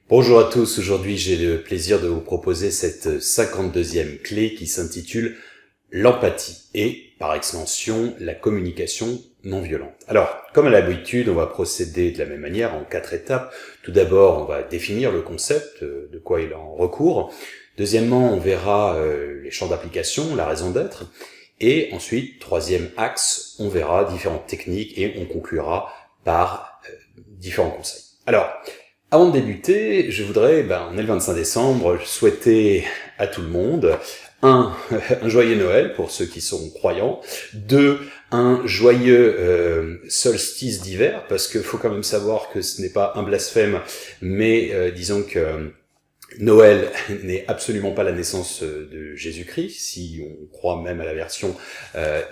Bonjour à tous, aujourd'hui j'ai le plaisir de vous proposer cette 52e clé qui s'intitule l'empathie et, par extension, la communication non violente. Alors, comme à l'habitude, on va procéder de la même manière en 4 étapes. Tout d'abord, on va définir le concept, de quoi il en recourt. Deuxièmement, on verra les champs d'application, la raison d'être. Et ensuite, troisième axe, on verra différentes techniques et on conclura par différents conseils. Alors, avant de débuter, je voudrais, on est le 25 décembre, souhaiter à tout le monde, un joyeux Noël pour ceux qui sont croyants, deux, un joyeux solstice d'hiver, parce qu'il faut quand même savoir que ce n'est pas un blasphème, mais disons que Noël n'est absolument pas la naissance de Jésus-Christ, si on croit même à la version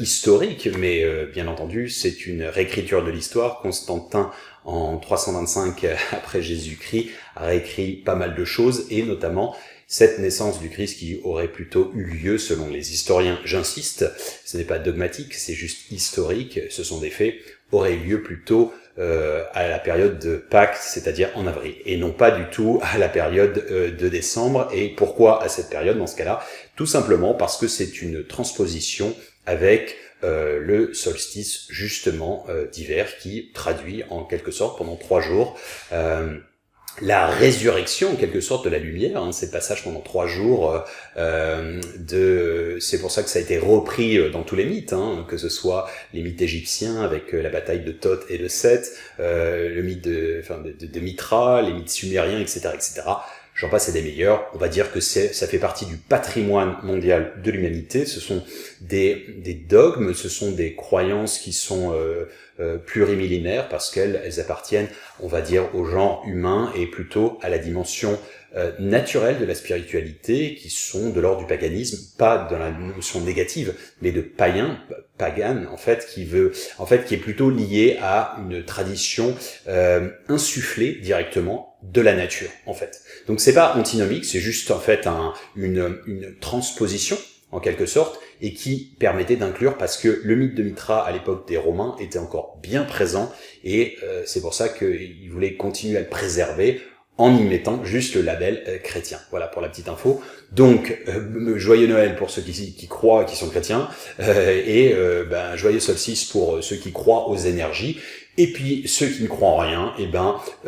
historique, mais bien entendu, c'est une réécriture de l'histoire. Constantin, en 325 après Jésus-Christ, a réécrit pas mal de choses, et notamment cette naissance du Christ qui aurait plutôt eu lieu, selon les historiens, j'insiste, ce n'est pas dogmatique, c'est juste historique, ce sont des faits, aurait eu lieu plutôt à la période de Pâques, c'est-à-dire en avril, et non pas du tout à la période de décembre. Et pourquoi à cette période dans ce cas-là? Tout simplement parce que c'est une transposition avec le solstice justement d'hiver qui traduit en quelque sorte pendant 3 jours la résurrection en quelque sorte de la lumière, c'est le passage pendant 3 jours c'est pour ça que ça a été repris dans tous les mythes, que ce soit les mythes égyptiens avec la bataille de Thoth et de Seth, le mythe de Mithra, les mythes sumériens, etc., etc. J'en passe et des meilleurs. On va dire que ça fait partie du patrimoine mondial de l'humanité. Ce sont des dogmes, ce sont des croyances qui sont plurimillénaires parce qu'elles appartiennent, on va dire, au genre humain et plutôt à la dimension naturelle de la spiritualité, qui sont de l'ordre du paganisme, pas dans la notion négative, mais de pagan en fait, qui est plutôt lié à une tradition insufflée directement de la nature en fait. Donc c'est pas antinomique, c'est juste en fait une transposition en quelque sorte, et qui permettait d'inclure, parce que le mythe de Mithra à l'époque des Romains était encore bien présent, et c'est pour ça qu'ils voulaient continuer à le préserver en y mettant juste le label chrétien. Voilà pour la petite info. Donc joyeux Noël pour ceux qui croient, qui sont chrétiens, et joyeux solstice pour ceux qui croient aux énergies. Et puis ceux qui ne croient en rien,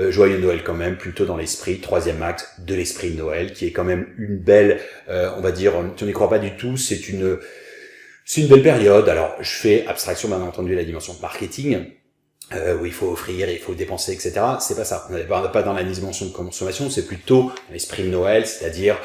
joyeux Noël quand même, plutôt dans l'esprit, troisième acte de l'esprit de Noël, qui est quand même une belle, on va dire, tu n'y crois pas du tout, c'est une belle période. Alors je fais abstraction bien entendu de la dimension marketing, où il faut offrir, il faut dépenser, etc. C'est pas ça. On n'est pas dans la dimension de consommation, c'est plutôt l'esprit de Noël, c'est-à-dire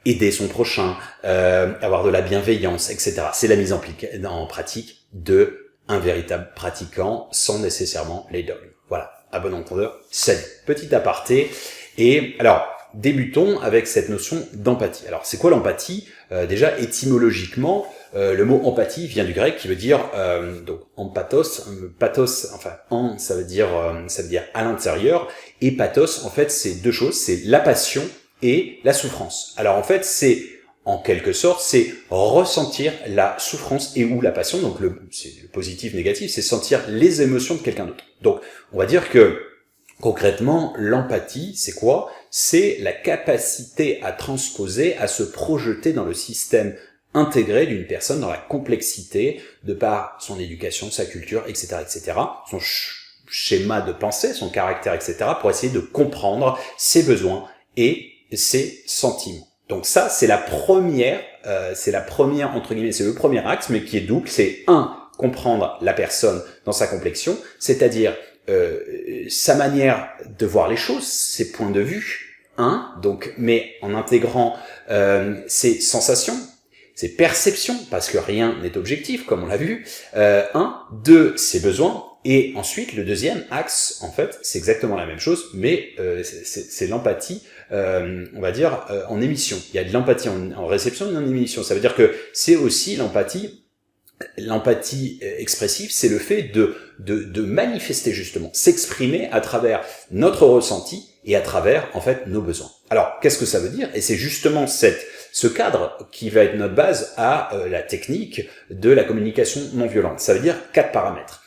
aider son prochain, avoir de la bienveillance, etc. C'est la mise en pratique de un véritable pratiquant sans nécessairement les dogmes. Voilà, à bon entendeur, salut. Petit aparté. Et alors, débutons avec cette notion d'empathie. Alors, c'est quoi l'empathie? Déjà, étymologiquement, le mot empathie vient du grec qui veut dire donc empathos, ça veut dire à l'intérieur, et pathos en fait c'est deux choses, c'est la passion et la souffrance. Alors en fait c'est en quelque sorte, c'est ressentir la souffrance et ou la passion, donc c'est le positif, négatif, c'est sentir les émotions de quelqu'un d'autre. Donc, on va dire que, concrètement, l'empathie, c'est quoi? C'est la capacité à transposer, à se projeter dans le système intégré d'une personne, dans la complexité, de par son éducation, sa culture, etc., etc., son schéma de pensée, son caractère, etc., pour essayer de comprendre ses besoins et ses sentiments. Donc ça, c'est la première entre guillemets, c'est le premier axe, mais qui est double. C'est comprendre la personne dans sa complexion, c'est-à-dire sa manière de voir les choses, ses points de vue, donc, mais en intégrant ses sensations, ses perceptions, parce que rien n'est objectif, comme on l'a vu. Deux, ses besoins. Et ensuite, le deuxième axe, en fait, c'est exactement la même chose, mais c'est l'empathie, on va dire, en émission. Il y a de l'empathie en réception et en émission. Ça veut dire que c'est aussi l'empathie expressive, c'est le fait de manifester justement, s'exprimer à travers notre ressenti et à travers, en fait, nos besoins. Alors, qu'est-ce que ça veut dire? Et c'est justement ce cadre qui va être notre base à la technique de la communication non violente. Ça veut dire 4 paramètres.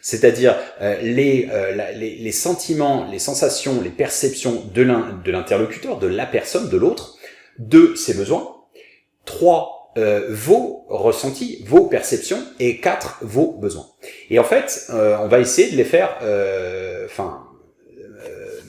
c'est-à-dire les sentiments, les sensations, les perceptions de l'interlocuteur, de la personne, de l'autre. 2, ses besoins. 3, vos ressentis, vos perceptions. Et 4, vos besoins. Et en fait, on va essayer de les faire,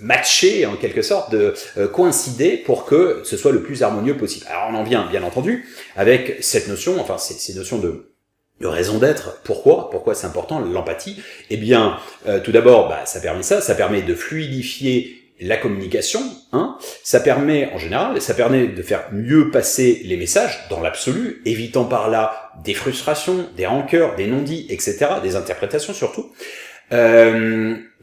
matcher en quelque sorte, de coïncider pour que ce soit le plus harmonieux possible. Alors on en vient bien entendu avec cette notion, enfin ces notions de raison d'être. Pourquoi c'est important l'empathie? Eh bien, tout d'abord, ça permet de fluidifier la communication, ça permet de faire mieux passer les messages dans l'absolu, évitant par là des frustrations, des rancœurs, des non-dits, etc., des interprétations surtout.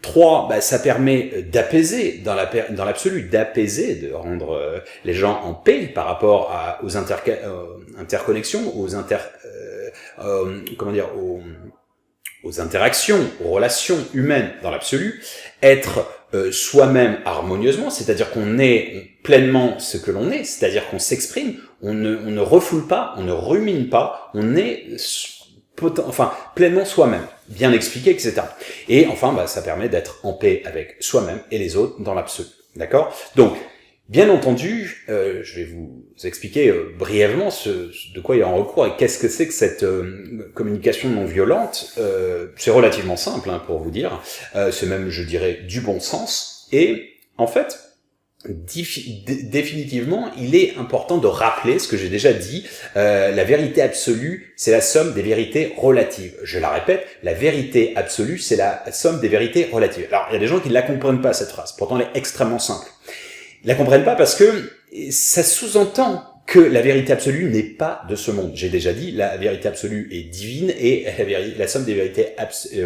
3, ça permet d'apaiser dans l'absolu, de rendre les gens en paix par rapport aux interconnexions, aux interactions, aux relations humaines dans l'absolu, être soi-même harmonieusement, c'est-à-dire qu'on est pleinement ce que l'on est, c'est-à-dire qu'on s'exprime, on ne refoule pas, on ne rumine pas, on est pleinement soi-même, bien expliqué, etc. Et enfin, ça permet d'être en paix avec soi-même et les autres dans l'absolu. D'accord? Donc, bien entendu, je vais vous expliquer brièvement de quoi il y a en recours et qu'est-ce que c'est que cette communication non violente. C'est relativement simple, pour vous dire. C'est même, je dirais, du bon sens. Et en fait, définitivement, il est important de rappeler ce que j'ai déjà dit. La vérité absolue, c'est la somme des vérités relatives. Je la répète, la vérité absolue, c'est la somme des vérités relatives. Alors, il y a des gens qui ne la comprennent pas, cette phrase. Pourtant, elle est extrêmement simple. Ils la comprennent pas parce que ça sous-entend que la vérité absolue n'est pas de ce monde. J'ai déjà dit, la vérité absolue est divine et la somme des vérités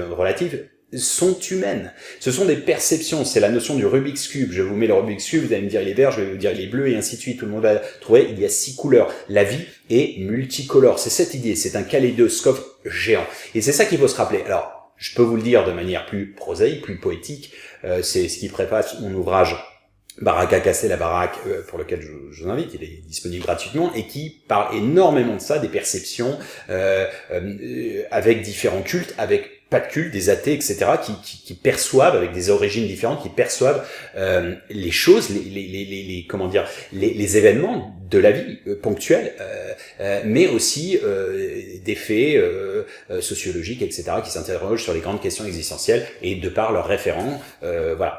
relatives sont humaines. Ce sont des perceptions, c'est la notion du Rubik's Cube. Je vous mets le Rubik's Cube, vous allez me dire il est vert, je vais vous dire il est bleu et ainsi de suite. Tout le monde va trouver, il y a 6 couleurs. La vie est multicolore. C'est cette idée, c'est un kaléidoscope géant. Et c'est ça qu'il faut se rappeler. Alors, je peux vous le dire de manière plus prosaïque, plus poétique, c'est ce qui préface mon ouvrage Baraque à casser la baraque, pour lequel je vous invite, il est disponible gratuitement, et qui parle énormément de ça, des perceptions, avec différents cultes, avec pas de culte, des athées, etc., qui perçoivent, avec des origines différentes, qui perçoivent les choses, les événements de la vie ponctuels, mais aussi des faits sociologiques, etc., qui s'interrogent sur les grandes questions existentielles, et de par leurs référents,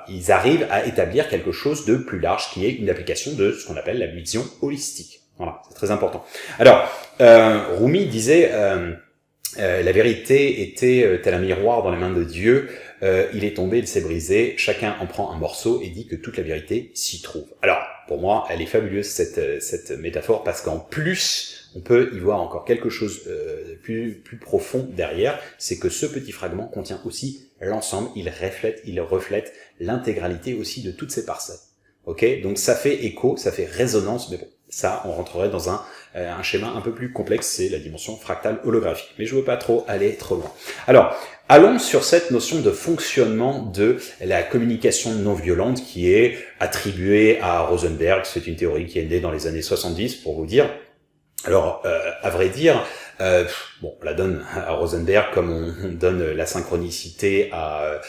ils arrivent à établir quelque chose de plus large, qui est une application de ce qu'on appelle la vision holistique. Voilà, c'est très important. Alors, Rumi disait... la vérité était tel un miroir dans les mains de Dieu, il est tombé, il s'est brisé, chacun en prend un morceau et dit que toute la vérité s'y trouve. Alors, pour moi, elle est fabuleuse cette métaphore, parce qu'en plus, on peut y voir encore quelque chose plus profond derrière, c'est que ce petit fragment contient aussi l'ensemble, il reflète l'intégralité aussi de toutes ces parcelles. Ok, donc ça fait écho, ça fait résonance, mais bon, ça, on rentrerait dans un schéma un peu plus complexe, c'est la dimension fractale holographique. Mais je veux pas trop aller trop loin. Alors, allons sur cette notion de fonctionnement de la communication non violente qui est attribuée à Rosenberg. C'est une théorie qui est née dans les années 70, pour vous dire. Alors, à vrai dire, on la donne à Rosenberg comme on donne la synchronicité à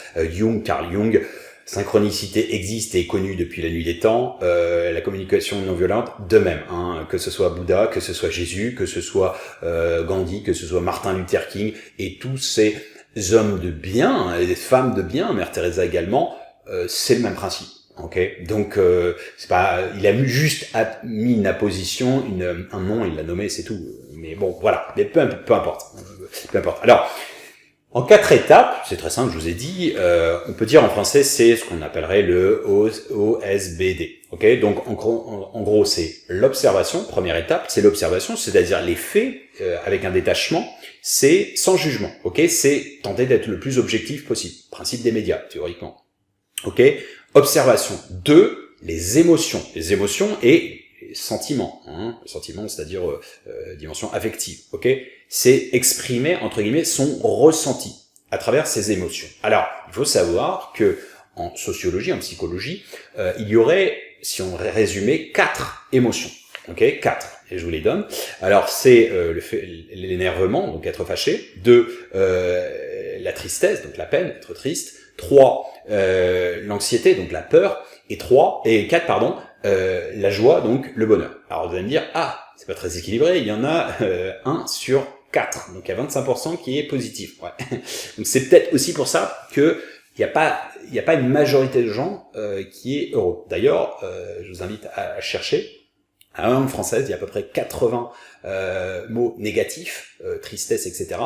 Carl Jung. Synchronicité existe et est connue depuis la nuit des temps, la communication non violente de même, que ce soit Bouddha, que ce soit Jésus, que ce soit Gandhi, que ce soit Martin Luther King et tous ces hommes de bien, et des femmes de bien, Mère Teresa également, c'est le même principe. Ok, donc c'est pas, il a mis une apposition, un nom, il l'a nommé, c'est tout. Mais bon, voilà, mais peu importe. Alors. En 4 étapes, c'est très simple, je vous ai dit, on peut dire en français, c'est ce qu'on appellerait le OSBD. Ok, donc en gros, c'est l'observation, première étape, c'est l'observation, c'est-à-dire les faits avec un détachement, c'est sans jugement. Ok, c'est tenter d'être le plus objectif possible. Principe des médias, théoriquement. Ok, observation. 2, les émotions et sentiments, le sentiment, c'est-à-dire dimension affective, ok, c'est exprimer, entre guillemets, son ressenti à travers ses émotions. Alors, il faut savoir que en sociologie, en psychologie, il y aurait, si on résumait, 4 émotions. Ok, 4, et je vous les donne. Alors c'est l'énervement, donc être fâché. 2, la tristesse, donc la peine, être triste. 3, l'anxiété, donc la peur. Et 4, pardon, la joie, donc le bonheur. Alors vous allez me dire, ah, c'est pas très équilibré, il y en a 1 sur 4, donc il y a 25% qui est positif. Ouais. Donc c'est peut-être aussi pour ça que il n'y a pas une majorité de gens qui est heureux. D'ailleurs, je vous invite à chercher. À la langue française, il y a à peu près 80 mots négatifs, tristesse, etc.,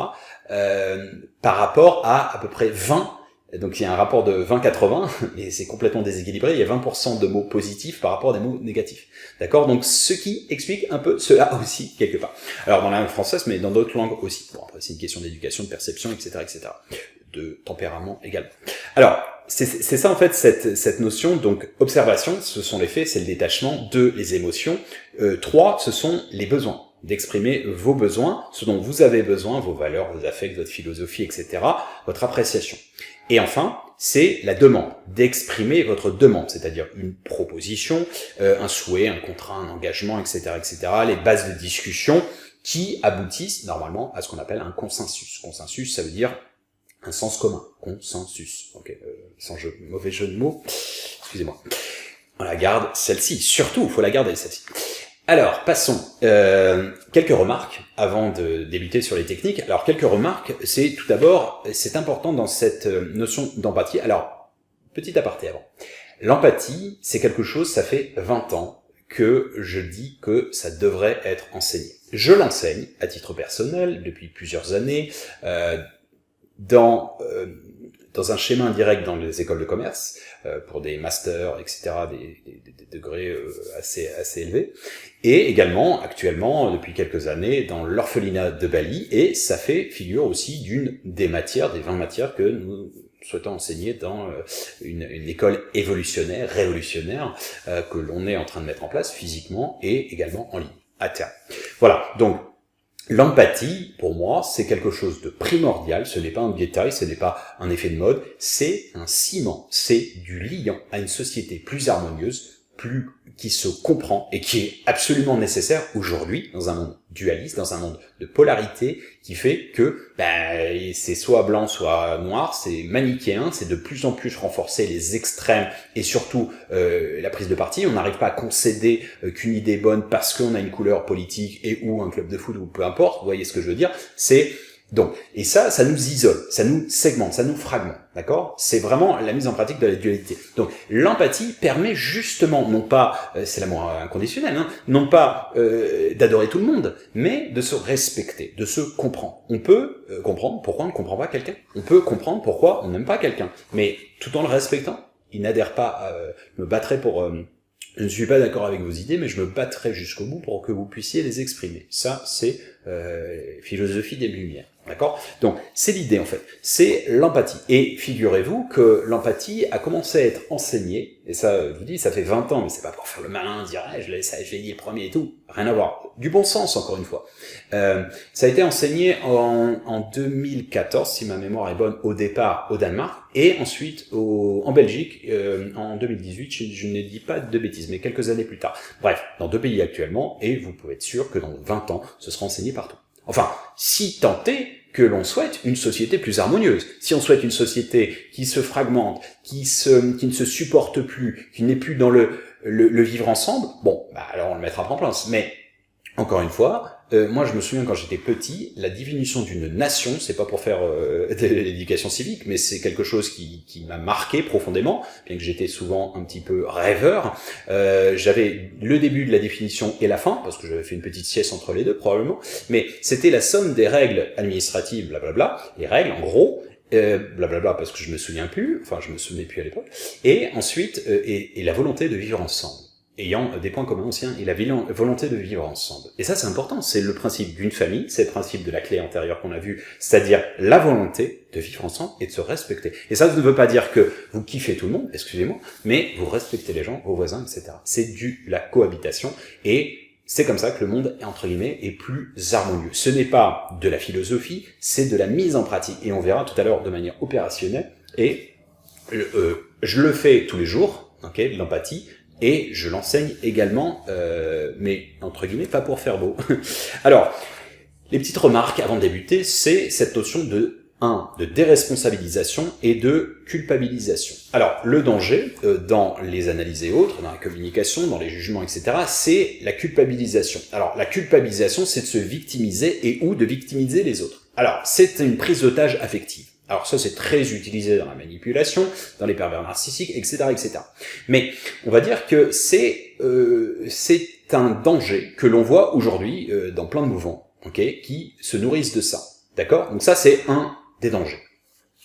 par rapport à peu près 20. Donc il y a un rapport de 20-80, et c'est complètement déséquilibré. Il y a 20% de mots positifs par rapport à des mots négatifs. D'accord? Donc ce qui explique un peu cela aussi, quelque part. Alors dans la langue française, mais dans d'autres langues aussi. Bon, après c'est une question d'éducation, de perception, etc., etc. De tempérament également. Alors, c'est ça en fait, cette notion, donc observation, ce sont les faits, c'est le détachement. 2, les émotions. 3, ce sont les besoins. D'exprimer vos besoins, ce dont vous avez besoin, vos valeurs, vos affects, votre philosophie, etc., votre appréciation. Et enfin, c'est la demande, d'exprimer votre demande, c'est-à-dire une proposition, un souhait, un contrat, un engagement, etc., etc., les bases de discussion qui aboutissent normalement à ce qu'on appelle un consensus. Consensus, ça veut dire un sens commun, consensus. Ok, sans mauvais jeu de mots, excusez-moi. On la garde, celle-ci, surtout, il faut la garder, celle-ci. Alors, passons. Quelques remarques avant de débuter sur les techniques. Alors, quelques remarques, c'est tout d'abord, c'est important dans cette notion d'empathie. Alors, petit aparté avant. L'empathie, c'est quelque chose, ça fait 20 ans que je dis que ça devrait être enseigné. Je l'enseigne à titre personnel depuis plusieurs années, dans un schéma indirect dans les écoles de commerce, pour des masters, etc., des degrés assez élevés, et également, actuellement, depuis quelques années, dans l'orphelinat de Bali, et ça fait figure aussi d'une des 20 matières que nous souhaitons enseigner dans une école évolutionnaire, révolutionnaire, que l'on est en train de mettre en place physiquement et également en ligne, à terme. Voilà, donc, l'empathie, pour moi, c'est quelque chose de primordial, ce n'est pas un détail, ce n'est pas un effet de mode, c'est un ciment, c'est du liant à une société plus harmonieuse, qui se comprend et qui est absolument nécessaire aujourd'hui dans un monde dualiste, dans un monde de polarité qui fait que c'est soit blanc, soit noir, c'est manichéen, c'est de plus en plus renforcer les extrêmes et surtout la prise de parti. On n'arrive pas à concéder qu'une idée est bonne parce qu'on a une couleur politique et ou un club de foot ou peu importe, vous voyez ce que je veux dire, c'est donc, et ça nous isole, ça nous segmente, ça nous fragmente, d'accord? C'est vraiment la mise en pratique de la dualité. Donc, l'empathie permet justement, non pas, c'est l'amour inconditionnel, hein, non pas d'adorer tout le monde, mais de se respecter, de se comprendre. On peut comprendre pourquoi on ne comprend pas quelqu'un. On peut comprendre pourquoi on n'aime pas quelqu'un, mais tout en le respectant. Il n'adhère pas à me battrai pour... je ne suis pas d'accord avec vos idées, mais je me battrai jusqu'au bout pour que vous puissiez les exprimer. Ça, c'est philosophie des Lumières. D'accord? Donc, c'est l'idée, en fait. C'est l'empathie. Et figurez-vous que l'empathie a commencé à être enseignée, et ça, je vous dis, ça fait 20 ans, mais c'est pas pour faire le malin, dire, je l'ai dit le premier et tout. Rien à voir. Du bon sens, encore une fois. Ça a été enseigné en 2014, si ma mémoire est bonne, au départ au Danemark, et ensuite en Belgique, en 2018, je ne dis pas de bêtises, mais quelques années plus tard. Bref, dans 2 pays actuellement, et vous pouvez être sûr que dans 20 ans, ce sera enseigné partout. Enfin, si tant est que l'on souhaite une société plus harmonieuse. Si on souhaite une société qui se fragmente, qui ne se supporte plus, qui n'est plus dans le vivre ensemble, bon, alors on le mettra en place. Mais, encore une fois, moi je me souviens quand j'étais petit, la définition d'une nation, c'est pas pour faire de l'éducation civique, mais c'est quelque chose qui m'a marqué profondément, bien que j'étais souvent un petit peu rêveur. J'avais le début de la définition et la fin, parce que j'avais fait une petite sieste entre les deux probablement, mais c'était la somme des règles administratives, blablabla, les règles en gros, blablabla parce que je me souviens plus, enfin je me souvenais plus à l'époque, et ensuite et la volonté de vivre ensemble, ayant des points communs anciens et la volonté de vivre ensemble. Et ça, c'est important, c'est le principe d'une famille, c'est le principe de la clé antérieure qu'on a vue, c'est-à-dire la volonté de vivre ensemble et de se respecter. Et ça ne veut pas dire que vous kiffez tout le monde, excusez-moi, mais vous respectez les gens, vos voisins, etc. C'est la cohabitation, et c'est comme ça que le monde, entre guillemets, est plus harmonieux. Ce n'est pas de la philosophie, c'est de la mise en pratique. Et on verra tout à l'heure de manière opérationnelle, et je le fais tous les jours, ok, l'empathie, et je l'enseigne également, mais entre guillemets, pas pour faire beau. Alors, les petites remarques avant de débuter, c'est cette notion de déresponsabilisation et de culpabilisation. Alors, le danger, dans les analyses et autres, dans la communication, dans les jugements, etc., c'est la culpabilisation. Alors, la culpabilisation, c'est de se victimiser et ou de victimiser les autres. Alors, c'est une prise d'otage affective. Alors ça, c'est très utilisé dans la manipulation, dans les pervers narcissiques, etc., etc. Mais on va dire que c'est un danger que l'on voit aujourd'hui dans plein de mouvements, qui se nourrissent de ça. D'accord? Donc ça, c'est un des dangers.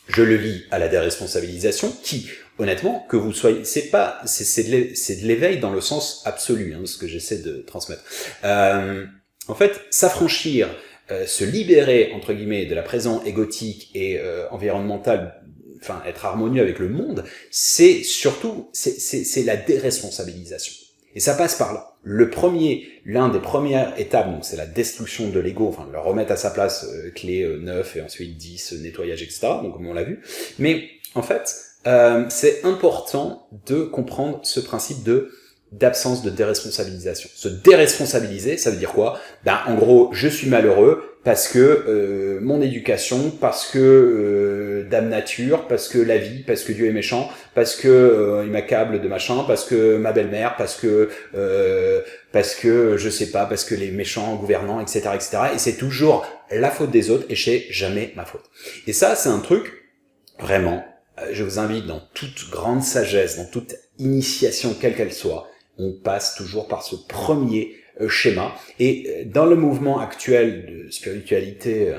Je le lis à la déresponsabilisation, qui, honnêtement, que vous soyez, c'est de l'éveil dans le sens absolu, ce que j'essaie de transmettre. En fait, s'affranchir, se libérer, entre guillemets, de la présence égotique et environnementale, enfin, être harmonieux avec le monde, c'est surtout, c'est la déresponsabilisation. Et ça passe par là. L'un des premières étapes, donc c'est la destruction de l'ego, enfin, le remettre à sa place, clé 9 et ensuite 10, nettoyage, etc., donc comme on l'a vu. Mais, en fait, c'est important de comprendre ce principe d'absence de déresponsabilisation. Se déresponsabiliser, ça veut dire quoi? En gros, je suis malheureux parce que mon éducation, parce que Dame Nature, parce que la vie, parce que Dieu est méchant, parce que il m'accable de machin, parce que ma belle-mère, parce que je sais pas, parce que les méchants gouvernants, etc., etc. Et c'est toujours la faute des autres et c'est jamais ma faute. Et ça, c'est un truc vraiment. Je vous invite dans toute grande sagesse, dans toute initiation quelle qu'elle soit, on passe toujours par ce premier schéma. Et dans le mouvement actuel de spiritualité,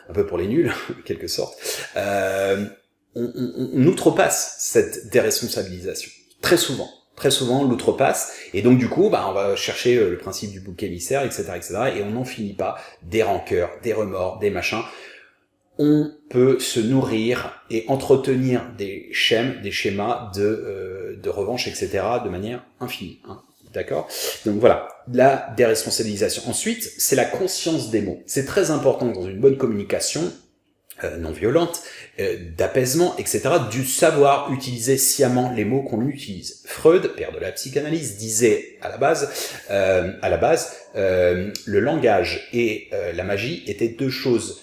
un peu pour les nuls, en quelque sorte, on outrepasse cette déresponsabilisation. Très souvent, on l'outrepasse. Et donc du coup, on va chercher le principe du bouc émissaire, etc., etc. Et on n'en finit pas. Des rancœurs, des remords, des machins. On peut se nourrir et entretenir des schémas de revanche, etc., de manière infinie. D'accord? Donc voilà, la déresponsabilisation. Ensuite, c'est la conscience des mots. C'est très important dans une bonne communication non violente, d'apaisement, etc., du savoir utiliser sciemment les mots qu'on utilise. Freud, père de la psychanalyse, disait à la base, le langage et la magie étaient deux choses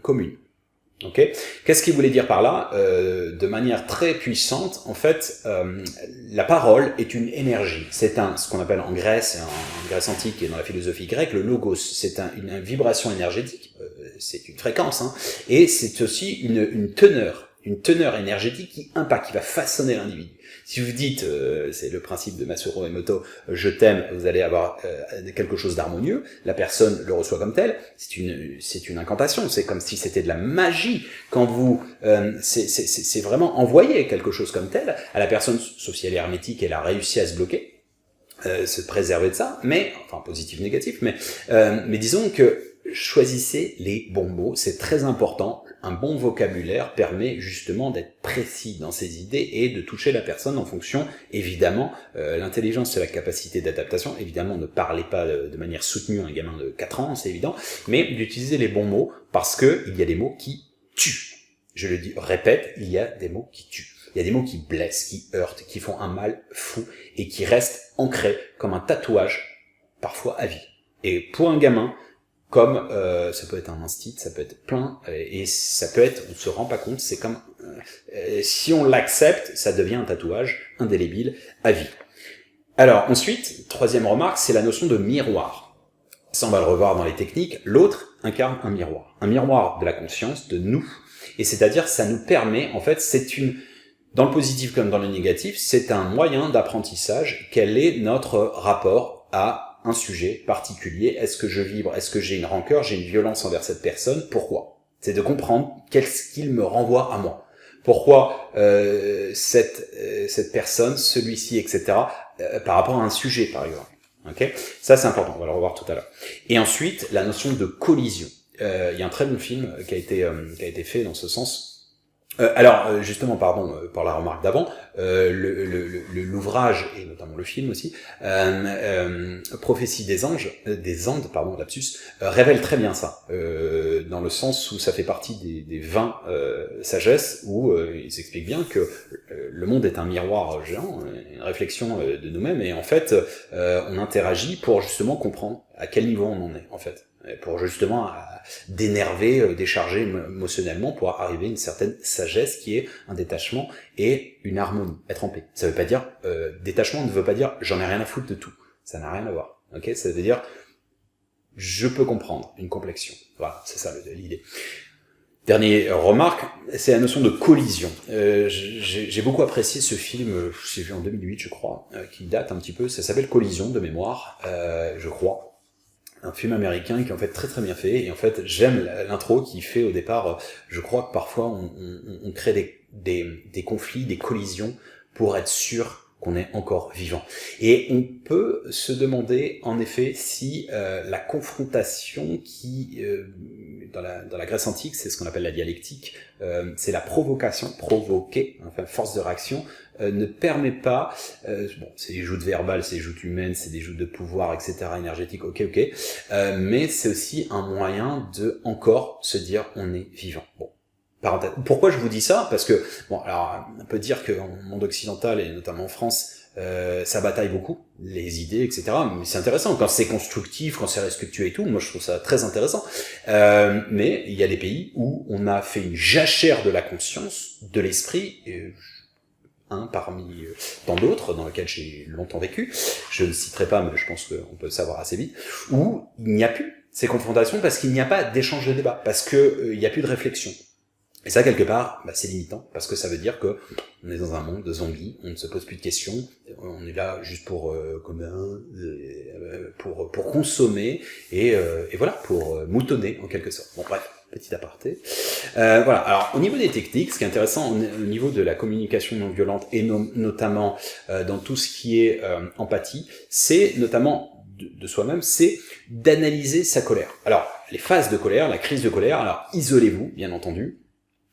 communes. Okay. Qu'est-ce qu'il voulait dire par là? De manière très puissante, en fait, la parole est une énergie. C'est ce qu'on appelle en Grèce antique et dans la philosophie grecque, le logos. C'est une vibration énergétique, c'est une fréquence, et c'est aussi une teneur énergétique qui impacte, qui va façonner l'individu. Si vous dites, c'est le principe de Masaru Emoto, je t'aime, vous allez avoir quelque chose d'harmonieux, la personne le reçoit comme tel, c'est une incantation, c'est comme si c'était de la magie, quand vous, c'est vraiment envoyer quelque chose comme tel à la personne, sauf si elle est hermétique, elle a réussi à se bloquer, se préserver de ça, mais, enfin positif, négatif, mais disons que choisissez les bons mots, c'est très important. Un bon vocabulaire permet justement d'être précis dans ses idées et de toucher la personne en fonction, évidemment, l'intelligence c'est la capacité d'adaptation, évidemment ne parlez pas de manière soutenue à un gamin de 4 ans, c'est évident, mais d'utiliser les bons mots parce que il y a des mots qui tuent. Je le dis, répète, il y a des mots qui tuent. Il y a des mots qui blessent, qui heurtent, qui font un mal fou et qui restent ancrés comme un tatouage, parfois à vie. Et pour un gamin, comme ça peut être un instinct, ça peut être plein, et ça peut être, on se rend pas compte, c'est comme, si on l'accepte, ça devient un tatouage indélébile à vie. Alors ensuite, troisième remarque, c'est la notion de miroir. Ça on va le revoir dans les techniques, l'autre incarne un miroir de la conscience, de nous, et c'est-à-dire ça nous permet, en fait, dans le positif comme dans le négatif, c'est un moyen d'apprentissage, quel est notre rapport à un sujet particulier. Est-ce que je vibre? Est-ce que j'ai une rancœur? J'ai une violence envers cette personne? Pourquoi? C'est de comprendre qu'est-ce qu'il me renvoie à moi. Pourquoi cette personne, celui-ci, etc. Par rapport à un sujet, par exemple. Okay, ça, c'est important. On va le revoir tout à l'heure. Et ensuite, la notion de collision. Il y a un très bon film qui a été fait dans ce sens. Justement, pardon pour la remarque d'avant, l'ouvrage, et notamment le film aussi, Prophétie des Andes, pardon, lapsus, révèle très bien ça, dans le sens où ça fait partie des 20 sagesses, où il s'explique bien que le monde est un miroir géant, une réflexion de nous-mêmes, et en fait, on interagit pour justement comprendre à quel niveau on en est, en fait. Pour justement d'énerver, décharger émotionnellement pour arriver à une certaine sagesse qui est un détachement et une harmonie, être en paix. Ça veut pas dire, détachement ne veut pas dire j'en ai rien à foutre de tout, ça n'a rien à voir, ok. Ça veut dire je peux comprendre une complexion, voilà, c'est ça l'idée. Dernière remarque, c'est la notion de collision. J'ai beaucoup apprécié ce film, j'ai vu en 2008 je crois, qui date un petit peu, ça s'appelle Collision de mémoire, je crois. Un film américain qui est en fait très très bien fait, et en fait j'aime l'intro qui fait au départ, je crois que parfois on crée des conflits, des collisions pour être sûr qu'on est encore vivant. Et on peut se demander en effet si la confrontation qui, dans la Grèce antique, c'est ce qu'on appelle la dialectique, c'est la provocation, provoquer, enfin force de réaction, ne permet pas, bon, c'est des joutes verbales, c'est des joutes humaines, c'est des joutes de pouvoir, etc., énergétiques, ok, mais c'est aussi un moyen de encore se dire on est vivant. Bon. Parenthèse. Pourquoi je vous dis ça? Parce que, bon, alors, on peut dire que dans le monde occidental, et notamment en France, ça bataille beaucoup, les idées, etc., mais c'est intéressant, quand c'est constructif, quand c'est respectueux et tout, moi je trouve ça très intéressant, mais il y a des pays où on a fait une jachère de la conscience, de l'esprit, parmi tant d'autres, dans lesquels j'ai longtemps vécu, je ne citerai pas, mais je pense qu'on peut le savoir assez vite, où il n'y a plus ces confrontations parce qu'il n'y a pas d'échange de débat, parce que il n'y a plus de réflexion. Et ça, quelque part, c'est limitant, parce que ça veut dire que on est dans un monde de zombies, on ne se pose plus de questions, on est là juste pour pour consommer, et voilà, pour moutonner, en quelque sorte. Bon, bref, petit aparté. Voilà, alors, au niveau des techniques, ce qui est intéressant, au niveau de la communication non violente, et notamment dans tout ce qui est empathie, c'est notamment de soi-même, c'est d'analyser sa colère. Alors, les phases de colère, la crise de colère, alors isolez-vous, bien entendu.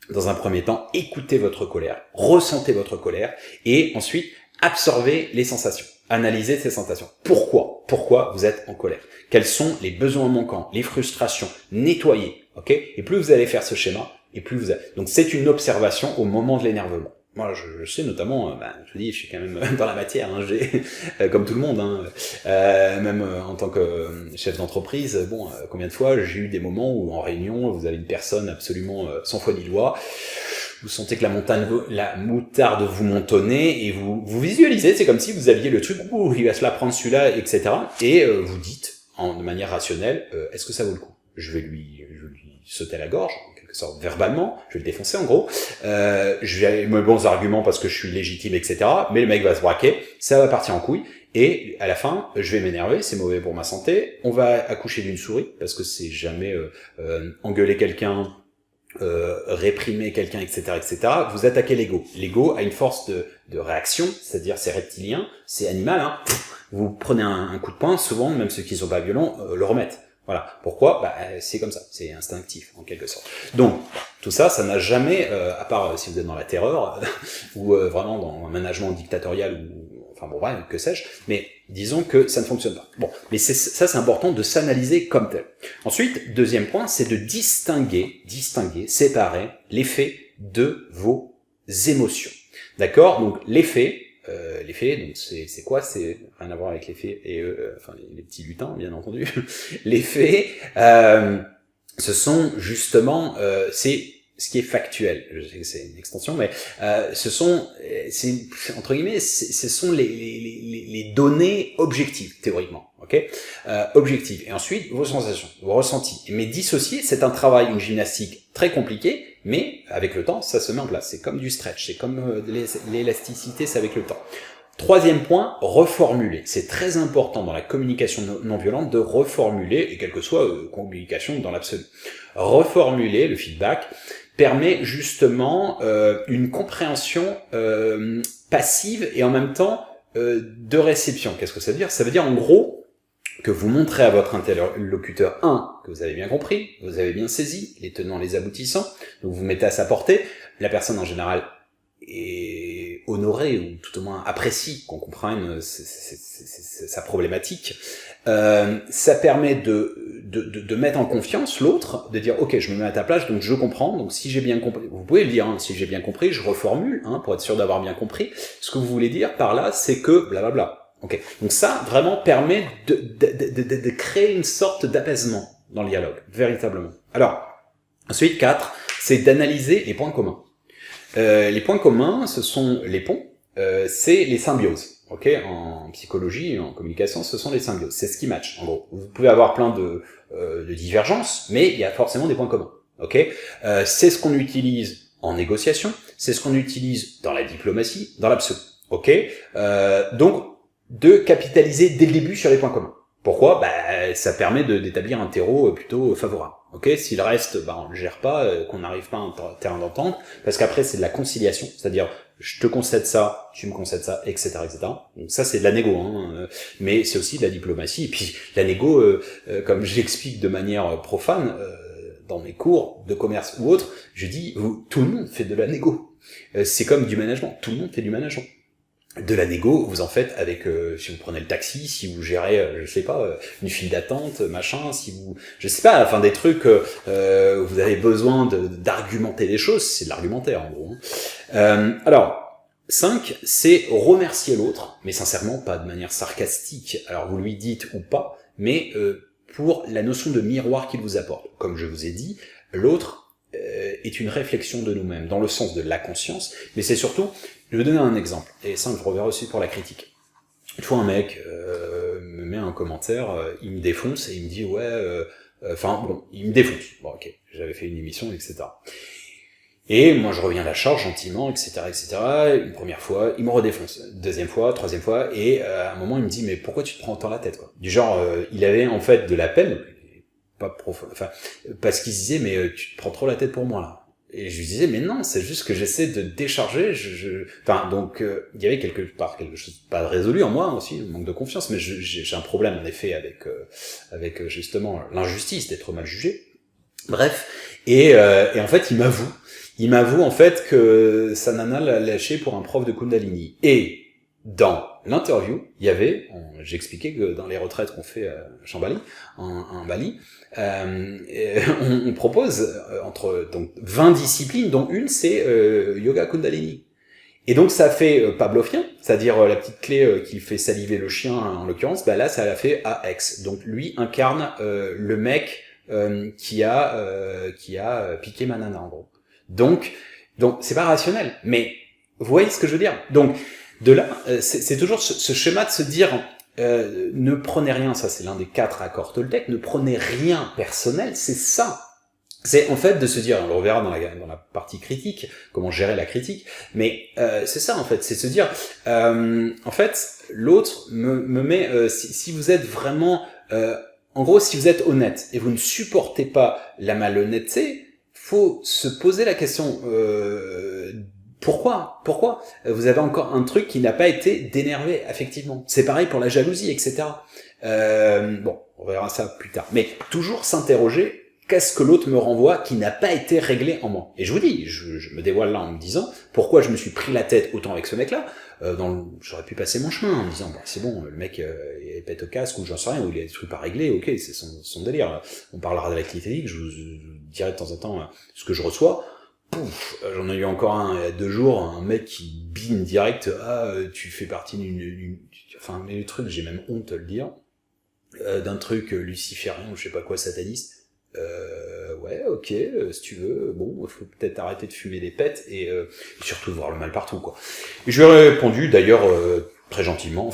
Dans un premier temps, écoutez votre colère, ressentez votre colère, et ensuite, absorbez les sensations. Analysez ces sensations. Pourquoi vous êtes en colère? Quels sont les besoins manquants, les frustrations? Nettoyez, ok? Et plus vous allez faire ce schéma, et plus vous allez... Donc c'est une observation au moment de l'énervement. Moi, je sais notamment, je vous dis, je suis quand même dans la matière, hein, j'ai, comme tout le monde, même en tant que chef d'entreprise, combien de fois j'ai eu des moments où en réunion, vous avez une personne absolument sans foi ni loi, vous sentez que la moutarde vous montonnez, et vous visualisez, c'est comme si vous aviez le truc, il va se la prendre celui-là, etc. Et vous dites, de manière rationnelle, est-ce que ça vaut le coup? Je vais lui sauter à la gorge, en quelque sorte, verbalement, je vais le défoncer en gros, je vais avoir mes bons arguments parce que je suis légitime, etc., mais le mec va se braquer, ça va partir en couille, et à la fin, je vais m'énerver, c'est mauvais pour ma santé, on va accoucher d'une souris, parce que c'est jamais engueuler quelqu'un, réprimer quelqu'un, etc., vous attaquez l'ego. L'ego a une force de réaction, c'est-à-dire c'est reptilien, c'est animal, hein. Vous prenez un coup de poing, souvent, même ceux qui sont pas violents, le remettent. Voilà. Pourquoi? C'est comme ça. C'est instinctif, en quelque sorte. Donc, tout ça, ça n'a jamais, à part si vous êtes dans la terreur, ou vraiment dans un management dictatorial, ou, enfin bon, bref, que sais-je, mais disons que ça ne fonctionne pas. Bon. Mais ça, c'est important de s'analyser comme tel. Ensuite, deuxième point, c'est de distinguer, séparer l'effet de vos émotions. D'accord? Donc, l'effet, donc c'est quoi? C'est rien à voir avec l'effet et enfin les petits lutins, bien entendu. L'effet, ce sont justement, c'est ce qui est factuel. Je sais que c'est une extension, mais c'est entre guillemets, ce sont les données objectives théoriquement, ok, objectives. Et ensuite vos sensations, vos ressentis. Mais dissocier, c'est un travail, une gymnastique très compliquée. Mais avec le temps, ça se met en place. C'est comme du stretch, c'est comme l'élasticité, c'est avec le temps. Troisième point, reformuler. C'est très important dans la communication non violente de reformuler, et quelle que soit communication dans l'absolu. Reformuler, le feedback, permet justement une compréhension passive et en même temps de réception. Qu'est-ce que ça veut dire? Ça veut dire en gros que vous montrez à votre interlocuteur, que vous avez bien compris, vous avez bien saisi les tenants, les aboutissants, donc vous vous mettez à sa portée, la personne en général est honorée, ou tout au moins apprécie qu'on comprenne sa problématique. Ça permet de mettre en confiance l'autre, de dire ok, je me mets à ta place, donc je comprends, donc si j'ai bien compris, vous pouvez le dire, hein, si j'ai bien compris, je reformule, hein, pour être sûr d'avoir bien compris, ce que vous voulez dire par là, c'est que blablabla. Ok, donc ça vraiment permet de créer une sorte d'apaisement dans le dialogue, véritablement. Alors, ensuite 4, c'est d'analyser les points communs. Les points communs, ce sont les ponts, c'est les symbioses. Ok, en psychologie, en communication, ce sont les symbioses. C'est ce qui match, en gros. Vous pouvez avoir plein de divergences, mais il y a forcément des points communs. Ok, c'est ce qu'on utilise en négociation, c'est ce qu'on utilise dans la diplomatie, dans l'absolu. Ok, donc de capitaliser dès le début sur les points communs. Pourquoi ? Ça permet d'établir un terreau plutôt favorable. Ok, s'il reste, on le gère pas, qu'on n'arrive pas à un terrain d'entente, parce qu'après c'est de la conciliation, c'est-à-dire je te concède ça, tu me concèdes ça, etc., etc. Donc ça c'est de la négo, hein, mais c'est aussi de la diplomatie. Et puis la négo, comme j'explique de manière profane dans mes cours de commerce ou autres, je dis tout le monde fait de la négo. C'est comme du management, tout le monde fait du management. De la négo, vous en faites avec, si vous prenez le taxi, si vous gérez, je sais pas, une file d'attente, machin, si vous, je sais pas, enfin des trucs, vous avez besoin d'argumenter des choses, c'est de l'argumentaire en gros. Alors, 5, c'est remercier l'autre, mais sincèrement, pas de manière sarcastique, alors vous lui dites ou pas, mais pour la notion de miroir qu'il vous apporte. Comme je vous ai dit, l'autre est une réflexion de nous-mêmes, dans le sens de la conscience, mais c'est surtout, je vais donner un exemple, et ça je reverrai aussi pour la critique. Une fois un mec me met un commentaire, il me défonce, et il me dit il me défonce, bon ok, j'avais fait une émission, etc. Et moi je reviens à la charge gentiment, etc., etc., une première fois, il me redéfonce, deuxième fois, troisième fois, et à un moment il me dit mais pourquoi tu te prends autant la tête, quoi. Du genre, il avait en fait de la peine, parce qu'il se disait mais tu te prends trop la tête pour moi là. Et je lui disais mais non, c'est juste que j'essaie de décharger, donc il y avait quelque chose pas résolu en moi aussi, un manque de confiance, mais j'ai un problème en effet avec justement l'injustice d'être mal jugé. Bref, et en fait il m'avoue en fait que sa nana l'a lâché pour un prof de Kundalini. Et dans l'interview, il y avait, j'expliquais que dans les retraites qu'on fait à Chambali, en Bali, on propose entre donc 20 disciplines, dont une c'est yoga Kundalini. Et donc ça fait pavlovien, c'est-à-dire la petite clé qui fait saliver le chien en l'occurrence, là ça l'a fait à Aix. Donc lui incarne le mec qui a piqué ma nana en gros. Donc c'est pas rationnel, mais vous voyez ce que je veux dire. Donc de là, c'est toujours ce schéma de se dire ne prenez rien, ça c'est l'un des 4 accords Toltec, ne prenez rien personnel, c'est ça. C'est en fait de se dire, on le reverra dans la partie critique, comment gérer la critique, mais c'est ça en fait, c'est de se dire, en fait, l'autre me met, si vous êtes vraiment, en gros, si vous êtes honnête et vous ne supportez pas la malhonnêteté, faut se poser la question, pourquoi vous avez encore un truc qui n'a pas été dénervé affectivement. C'est pareil pour la jalousie, etc. On verra ça plus tard. Mais toujours s'interroger, qu'est-ce que l'autre me renvoie qui n'a pas été réglé en moi. Et je vous dis, je me dévoile là en me disant, pourquoi je me suis pris la tête autant avec ce mec-là, j'aurais pu passer mon chemin en me disant, c'est bon, le mec il pète au casque ou j'en sais rien, ou il a des trucs pas réglés, ok, c'est son délire. On parlera de la clinique, je vous dirai de temps en temps ce que je reçois. Pouf, j'en ai eu encore un il y a 2 jours, un mec qui bine direct, tu fais partie mais le truc, j'ai même honte de le dire, d'un truc luciférien ou je sais pas quoi, sataniste. Ouais, ok, si tu veux, bon, faut peut-être arrêter de fumer des pets et surtout de voir le mal partout, quoi. Et je lui ai répondu, d'ailleurs, très gentiment,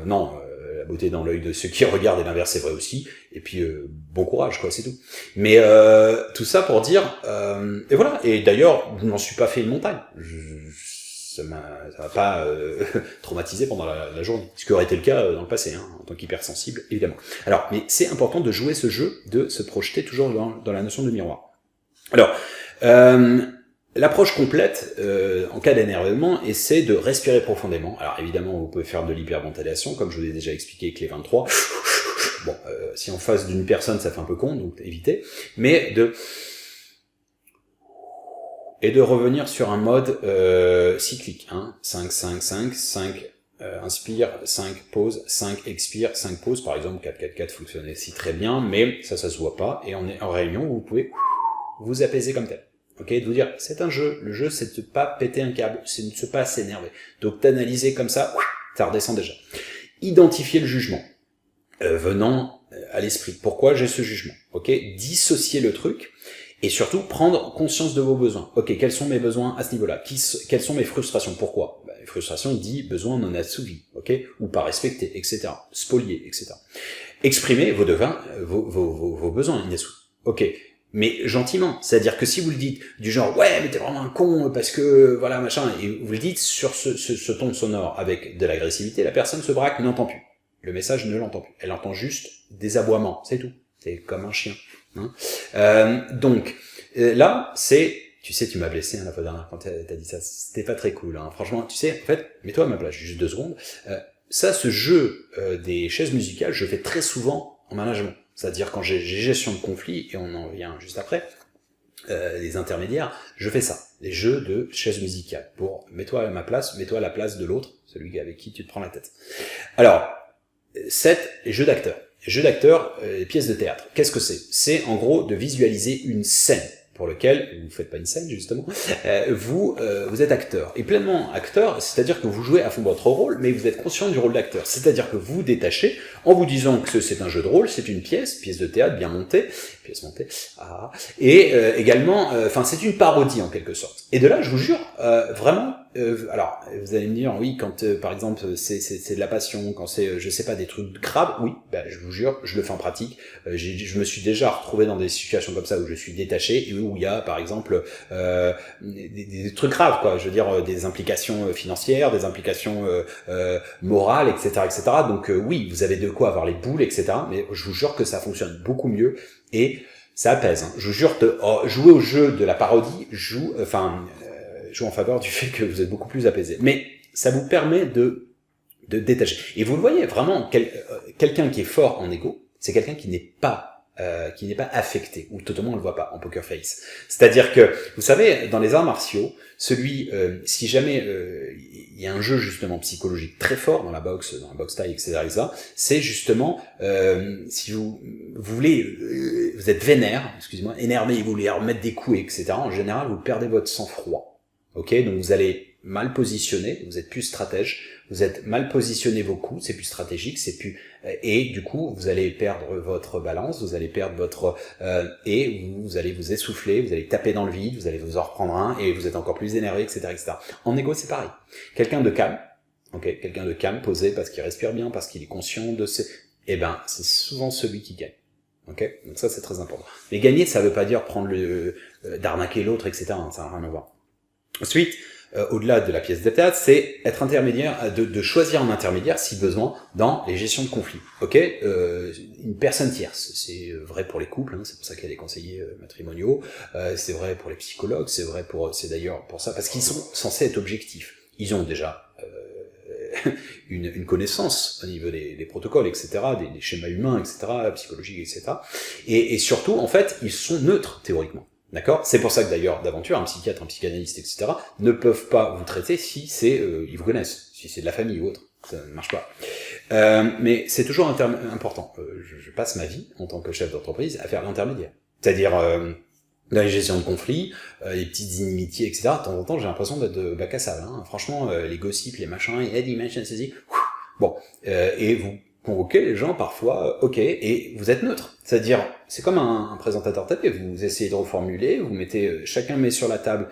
non, la beauté dans l'œil de ceux qui regardent et l'inverse c'est vrai aussi, et puis bon courage, quoi, c'est tout. Mais tout ça pour dire, et voilà, et d'ailleurs, je n'en suis pas fait une montagne, ça m'a pas traumatisé pendant la journée, ce qui aurait été le cas dans le passé, hein, en tant qu'hypersensible, évidemment. Alors, mais c'est important de jouer ce jeu, de se projeter toujours dans la notion de miroir. Alors, l'approche complète, en cas d'énervement, c'est de respirer profondément. Alors évidemment, vous pouvez faire de l'hyperventilation, comme je vous ai déjà expliqué avec les 23. Bon, si en face d'une personne, ça fait un peu con, donc évitez. Mais et de revenir sur un mode cyclique. Hein. 5, 5, 5, 5 inspire, 5 pause, 5 expire, 5 pause. Par exemple, 4, 4, 4 fonctionne aussi très bien, mais ça se voit pas. Et on est en réunion, vous pouvez vous apaiser comme tel. Ok, de vous dire, c'est un jeu. Le jeu, c'est de pas péter un câble, c'est de ne pas s'énerver. Donc, d'analyser comme ça, ça redescend déjà. Identifier le jugement venant à l'esprit. Pourquoi j'ai ce jugement? Ok, dissocier le truc et surtout prendre conscience de vos besoins. Ok, quels sont mes besoins à ce niveau-là? Quelles sont mes frustrations? Pourquoi? Les frustrations dit besoin non assouvi, ok, ou pas respecté, etc. Spolié, etc. Exprimez vos besoins inassouvis. Ok. Mais gentiment, c'est-à-dire que si vous le dites du genre ouais mais t'es vraiment un con parce que voilà machin, et vous le dites sur ce ton sonore avec de l'agressivité, la personne se braque, n'entend plus. Le message ne l'entend plus. Elle entend juste des aboiements, c'est tout. C'est comme un chien. Hein. Donc là, c'est, tu sais, tu m'as blessé la fois dernière quand t'as dit ça. C'était pas très cool. Hein. Franchement, tu sais, en fait, mets-toi à ma place, juste 2 secondes. Ça, ce jeu des chaises musicales, je fais très souvent en management. C'est-à-dire quand j'ai gestion de conflit, et on en vient juste après, les intermédiaires, je fais ça, les jeux de chaises musicales, pour mets-toi à ma place, mets-toi à la place de l'autre, celui avec qui tu te prends la tête. Alors, 7, les jeux d'acteurs. Les jeux d'acteurs, les pièces de théâtre. Qu'est-ce que c'est? C'est en gros de visualiser une scène pour lequel, vous faites pas une scène justement, vous êtes acteur. Et pleinement acteur, c'est-à-dire que vous jouez à fond votre rôle, mais vous êtes conscient du rôle d'acteur. C'est-à-dire que vous vous détachez en vous disant que c'est un jeu de rôle, c'est une pièce de théâtre bien montée, et également, c'est une parodie en quelque sorte. Et de là, je vous jure, vraiment, alors vous allez me dire, oui, quand par exemple c'est de la passion, quand c'est, je sais pas, des trucs graves, oui, je vous jure, je le fais en pratique. Je me suis déjà retrouvé dans des situations comme ça où je suis détaché et où il y a par exemple des trucs graves, quoi. Je veux dire des implications financières, des implications morales, etc., etc. Donc oui, vous avez de quoi avoir les boules, etc. Mais je vous jure que ça fonctionne beaucoup mieux et ça apaise. Hein. Je vous jure, jouer au jeu de la parodie joue en faveur du fait que vous êtes beaucoup plus apaisé. Mais ça vous permet de détacher. Et vous le voyez, vraiment, quelqu'un qui est fort en ego, c'est quelqu'un qui n'est pas affecté, ou totalement on le voit pas en poker face. C'est-à-dire que, vous savez, dans les arts martiaux, si jamais il y a un jeu justement psychologique très fort dans la boxe taille, etc., c'est justement si vous voulez, vous êtes vénère, excusez-moi, énervé, vous voulez remettre des coups, etc. En général, vous perdez votre sang-froid. Ok, donc vous allez mal positionner, vous êtes plus stratège, vous êtes mal positionné vos coups, c'est plus stratégique, c'est plus et du coup vous allez perdre votre balance, vous allez perdre votre et vous allez vous essouffler, vous allez taper dans le vide, vous allez vous en reprendre un et vous êtes encore plus énervé, etc., etc. En égo c'est pareil. Quelqu'un de calme, ok, quelqu'un de calme, posé parce qu'il respire bien, parce qu'il est conscient de ses, c'est souvent celui qui gagne. Ok, donc ça c'est très important. Mais gagner, ça veut pas dire prendre d'arnaquer l'autre, etc. Ça n'a rien à voir. Ensuite, au-delà de la pièce de théâtre, c'est être intermédiaire, de choisir un intermédiaire si besoin dans les gestions de conflits. Ok, une personne tierce, c'est vrai pour les couples, hein, c'est pour ça qu'il y a des conseillers matrimoniaux, c'est vrai pour les psychologues, c'est d'ailleurs pour ça, parce qu'ils sont censés être objectifs. Ils ont déjà une connaissance au niveau des protocoles, etc., des schémas humains, etc., psychologiques, etc. Et surtout, en fait, ils sont neutres théoriquement. D'accord? C'est pour ça que d'ailleurs, d'aventure, un psychiatre, un psychanalyste, etc., ne peuvent pas vous traiter si ils vous connaissent, si c'est de la famille ou autre. Ça ne marche pas. Mais c'est toujours important. Je passe ma vie, en tant que chef d'entreprise, à faire l'intermédiaire. C'est-à-dire, dans les gestions de conflits, les petites inimitiés, etc., de temps en temps, j'ai l'impression d'être de bac à sable. Hein. Franchement, les gossips, les machins, et dit machin, ceci. Bon, et vous convoquez les gens parfois, ok, et vous êtes neutre. C'est-à-dire, c'est comme un présentateur tapé, vous essayez de reformuler, vous mettez, chacun met sur la table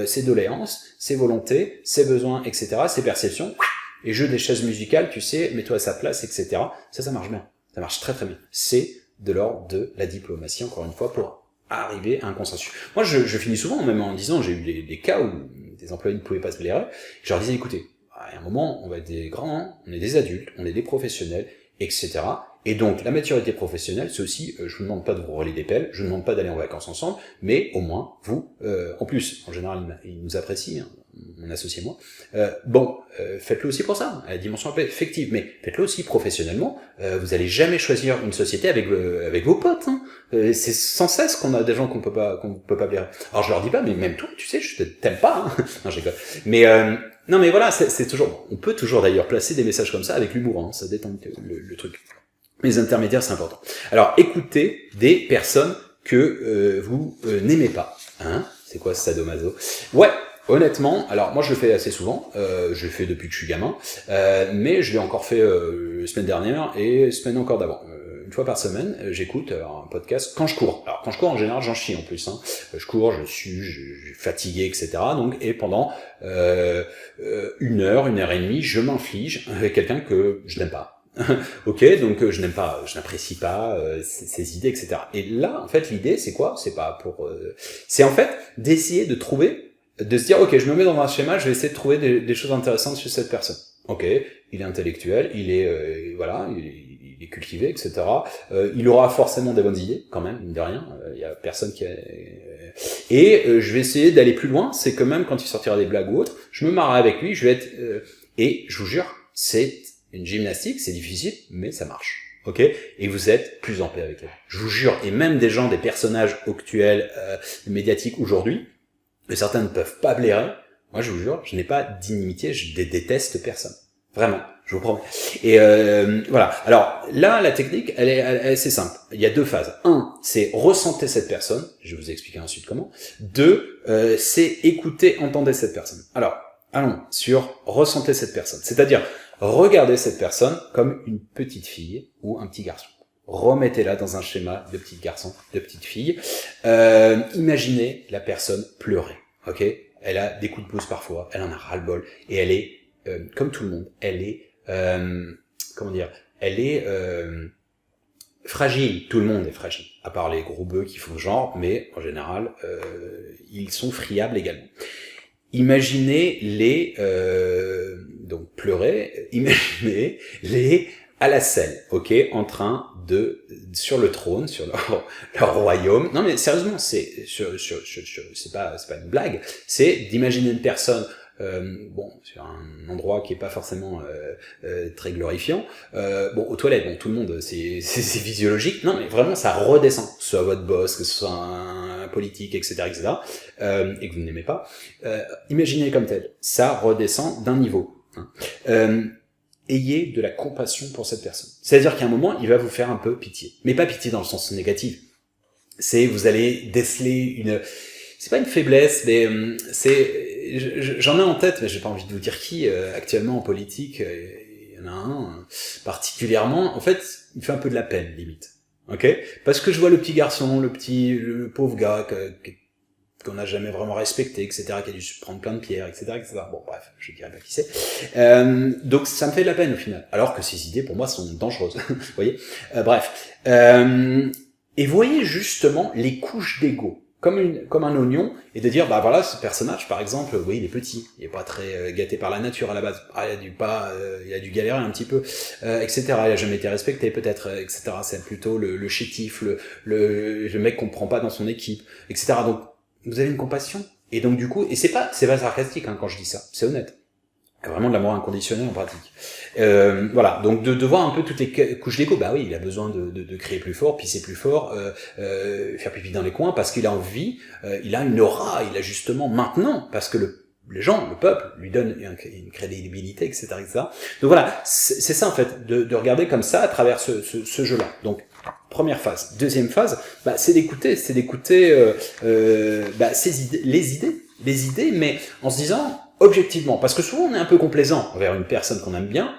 ses doléances, ses volontés, ses besoins, etc., ses perceptions, et jeu des chaises musicales, tu sais, mets-toi à sa place, etc. Ça marche bien. Ça marche très très bien. C'est de l'ordre de la diplomatie, encore une fois, pour arriver à un consensus. Moi, je finis souvent, même en disant, j'ai eu des cas où des employés ne pouvaient pas se blairer, je leur disais, écoutez, à un moment, on va être des grands, on est des adultes, on est des professionnels, etc. Et donc, la maturité professionnelle, c'est aussi, je vous demande pas de vous rouler des pelles, je vous demande pas d'aller en vacances ensemble, mais au moins, vous, en plus, en général, il nous apprécie, hein, mon associé et moi, faites-le aussi pour ça, à la dimension affective, mais faites-le aussi professionnellement, vous allez jamais choisir une société avec vos potes, hein. C'est sans cesse qu'on a des gens qu'on peut pas blairer. Alors je leur dis pas, mais même toi, tu sais, je t'aime pas, hein. Non, je rigole. Mais, non, mais voilà, c'est toujours, on peut toujours d'ailleurs placer des messages comme ça avec l'humour, hein, ça détend le truc. Les intermédiaires, c'est important. Alors, écoutez des personnes que vous n'aimez pas. Hein? C'est quoi ce sadomaso? Ouais, honnêtement, alors moi je le fais assez souvent, je le fais depuis que je suis gamin, mais je l'ai encore fait la semaine dernière et semaine encore d'avant. Une fois par semaine, j'écoute un podcast quand je cours. Alors quand je cours, en général, j'en chie en plus. Hein. Je cours, je suis fatigué, etc. Donc, et pendant 1 heure et demie, je m'inflige avec quelqu'un que je n'aime pas. Ok, donc je n'apprécie pas ces idées, etc. Et là, en fait, l'idée, c'est quoi? C'est pas pour, c'est en fait d'essayer de se dire, ok, je me mets dans un schéma, je vais essayer de trouver des choses intéressantes sur cette personne. Ok, il est intellectuel, il est cultivé, etc. Il aura forcément des bonnes idées, quand même, mine de rien. Il y a personne qui a... Et je vais essayer d'aller plus loin. C'est que même quand il sortira des blagues ou autres, je me marrerai avec lui. Je vais être et je vous jure, c'est une gymnastique, c'est difficile, mais ça marche. Ok, et vous êtes plus en paix avec elle. Je vous jure, et même des personnages actuels, médiatiques aujourd'hui, que certains ne peuvent pas blairer. Moi, je vous jure, je n'ai pas d'inimitié, je déteste personne. Vraiment, je vous promets. Et voilà. Alors là, la technique, elle est assez simple. Il y a 2 phases. 1, c'est ressentir cette personne. Je vais vous expliquer ensuite comment. 2, c'est écouter, entendre cette personne. Alors, allons sur ressentir cette personne. C'est-à-dire, regardez cette personne comme une petite fille ou un petit garçon. Remettez-la dans un schéma de petit garçon, de petite fille. Imaginez la personne pleurer. Ok ? Elle a des coups de pouce parfois, elle en a ras-le-bol, et elle est, comme tout le monde, elle est, elle est fragile. Tout le monde est fragile, à part les gros bœufs qui font genre, mais en général, ils sont friables également. Imaginez donc pleurer, imaginez les à la selle, ok, en train sur le trône, sur leur royaume. Non mais sérieusement, c'est pas une blague, c'est d'imaginer une personne sur un endroit qui est pas forcément très glorifiant. Aux toilettes, tout le monde, c'est physiologique. Non, mais vraiment, ça redescend. Que ce soit votre boss, que ce soit un politique, etc., et que vous n'aimez pas. Imaginez comme tel. Ça redescend d'un niveau. Hein. Ayez de la compassion pour cette personne. C'est-à-dire qu'à un moment, il va vous faire un peu pitié. Mais pas pitié dans le sens négatif. Vous allez déceler c'est pas une faiblesse, mais j'en ai en tête, mais j'ai pas envie de vous dire qui, actuellement en politique, il y en a un particulièrement, en fait, il me fait un peu de la peine, limite. Ok? Parce que je vois le petit garçon, le pauvre gars, qu'on n'a jamais vraiment respecté, etc., qui a dû se prendre plein de pierres, etc., etc. Bon, bref, je dirais pas qui c'est. Donc, ça me fait de la peine, au final. Alors que ces idées, pour moi, sont dangereuses. Vous voyez? Bref. Et voyez, justement, les couches d'ego. Comme un oignon, et de dire, voilà, ce personnage, par exemple, oui, il est petit, il est pas très gâté par la nature à la base, il a dû galérer un petit peu, etc., il a jamais été respecté, peut-être, etc., c'est plutôt le chétif, le mec qu'on prend pas dans son équipe, etc., donc, vous avez une compassion, et donc, du coup, et c'est pas sarcastique, hein, quand je dis ça, c'est honnête. Vraiment de l'amour inconditionnel en pratique. Voilà, donc de voir un peu toutes les couches d'ego. Bah oui, il a besoin de crier plus fort, pisser plus fort, faire pipi dans les coins, parce qu'il a envie, il a une aura, il a justement maintenant, parce que les gens, le peuple, lui donnent une crédibilité, etc., etc. Donc voilà, c'est ça en fait, de regarder comme ça à travers ce jeu-là. Donc, première phase. Deuxième phase, c'est d'écouter les idées, mais en se disant objectivement, parce que souvent on est un peu complaisant envers une personne qu'on aime bien,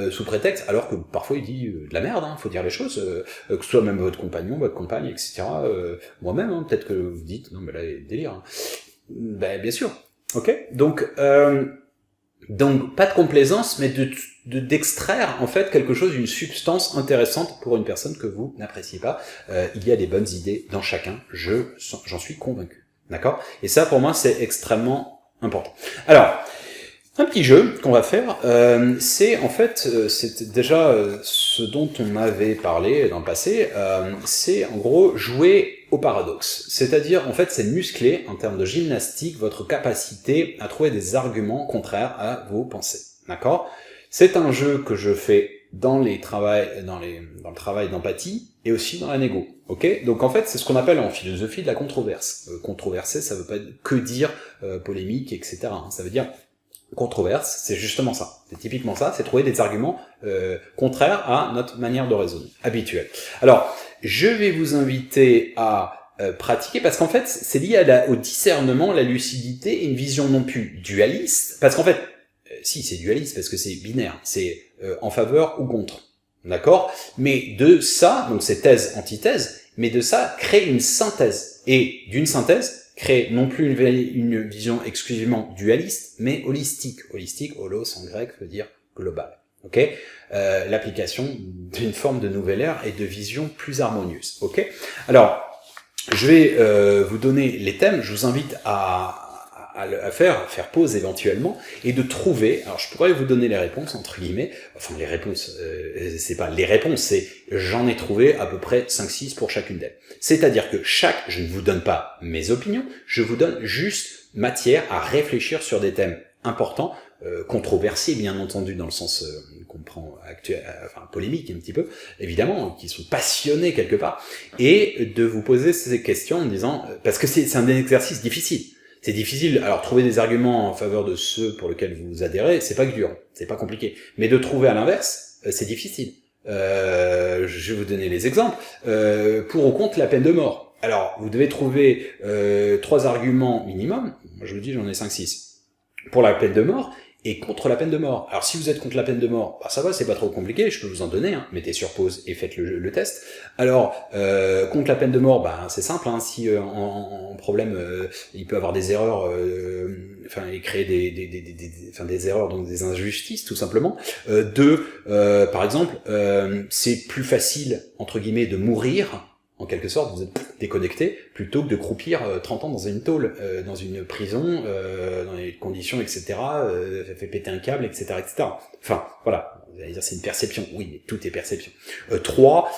sous prétexte, alors que parfois il dit de la merde, faut dire les choses, que ce soit même votre compagnon, votre compagne, etc. Moi-même, peut-être que vous dites, non mais là, il y a délire. Hein. Bien sûr, ok. Donc pas de complaisance, mais d'extraire en fait quelque chose, une substance intéressante pour une personne que vous n'appréciez pas. Il y a des bonnes idées dans chacun, j'en suis convaincu. D'accord ? Et ça, pour moi, c'est extrêmement important. Alors, Un petit jeu qu'on va faire, c'est en fait, c'est déjà ce dont on avait parlé dans le passé, c'est en gros jouer au paradoxe. C'est-à-dire, en fait, c'est muscler, en termes de gymnastique, votre capacité à trouver des arguments contraires à vos pensées. D'accord? C'est un jeu que je fais dans le travail d'empathie et aussi dans la négo. Ok? Donc en fait, c'est ce qu'on appelle en philosophie de la controverse. Controverser, ça veut pas que dire polémique, etc. hein. Ça veut dire controverse, c'est justement ça. C'est typiquement ça, c'est trouver des arguments contraires à notre manière de raisonner habituelle. Alors, je vais vous inviter à pratiquer, parce qu'en fait, c'est lié au discernement, la lucidité et une vision non plus dualiste, parce qu'en fait, si, c'est dualiste, parce que c'est binaire, c'est en faveur ou contre. D'accord? Mais de ça, donc c'est thèse, antithèse, mais de ça, crée une synthèse. Et d'une synthèse, crée non plus une vision exclusivement dualiste, mais holistique. Holistique, holos en grec veut dire global. Ok, l'application d'une forme de nouvelle ère et de vision plus harmonieuse. Ok, alors je vais vous donner les thèmes. Je vous invite à faire pause éventuellement et de trouver, alors je pourrais vous donner les réponses entre guillemets, enfin les réponses, c'est pas les réponses, c'est j'en ai trouvé à peu près 5-6 pour chacune d'elles. C'est-à-dire que je ne vous donne pas mes opinions, je vous donne juste matière à réfléchir sur des thèmes importants, controversés bien entendu dans le sens qu'on prend actuel, enfin polémique un petit peu, évidemment, qui sont passionnés quelque part, et de vous poser ces questions en disant, parce que c'est un exercice difficile. C'est difficile, alors trouver des arguments en faveur de ceux pour lesquels vous adhérez, c'est pas dur, c'est pas compliqué. Mais de trouver à l'inverse, c'est difficile. Je vais vous donner les exemples. Pour ou contre la peine de mort. Alors, vous devez trouver 3 arguments minimum, moi je vous dis j'en ai 5-6, pour la peine de mort, et contre la peine de mort. Alors si vous êtes contre la peine de mort, bah ça va, c'est pas trop compliqué, je peux vous en donner, hein. Mettez sur pause et faites le test. Alors, contre la peine de mort, bah c'est simple, hein. Si en problème, il peut avoir des erreurs, enfin, il crée des erreurs, donc des injustices, tout simplement. Par exemple, c'est plus facile, entre guillemets, de mourir, en quelque sorte, vous êtes déconnecté, plutôt que de croupir 30 ans dans une tôle, dans une prison, dans des conditions, etc., ça fait péter un câble, etc., etc. Enfin, voilà, vous allez dire c'est une perception, oui, mais tout est perception. 3,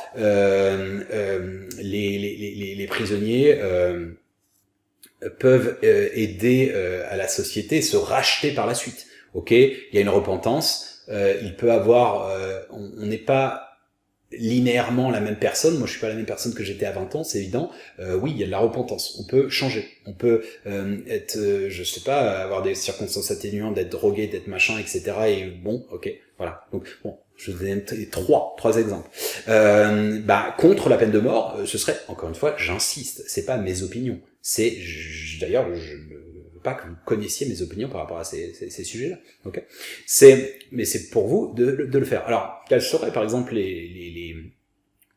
les prisonniers peuvent aider à la société, se racheter par la suite. Ok, il y a une repentance, il peut avoir, on n'est pas linéairement la même personne. Moi je suis pas la même personne que j'étais à 20 ans, c'est évident. Oui, il y a de la repentance, on peut changer, on peut être, je sais pas, avoir des circonstances atténuantes, d'être drogué, d'être machin, etc. Et bon, ok, voilà. Donc bon, je vous donne trois exemples. Contre la peine de mort, ce serait, encore une fois, j'insiste, c'est pas mes opinions, c'est, d'ailleurs, je pas que vous connaissiez mes opinions par rapport à ces sujets-là. Okay, mais c'est pour vous de le faire. Alors, quels seraient par exemple les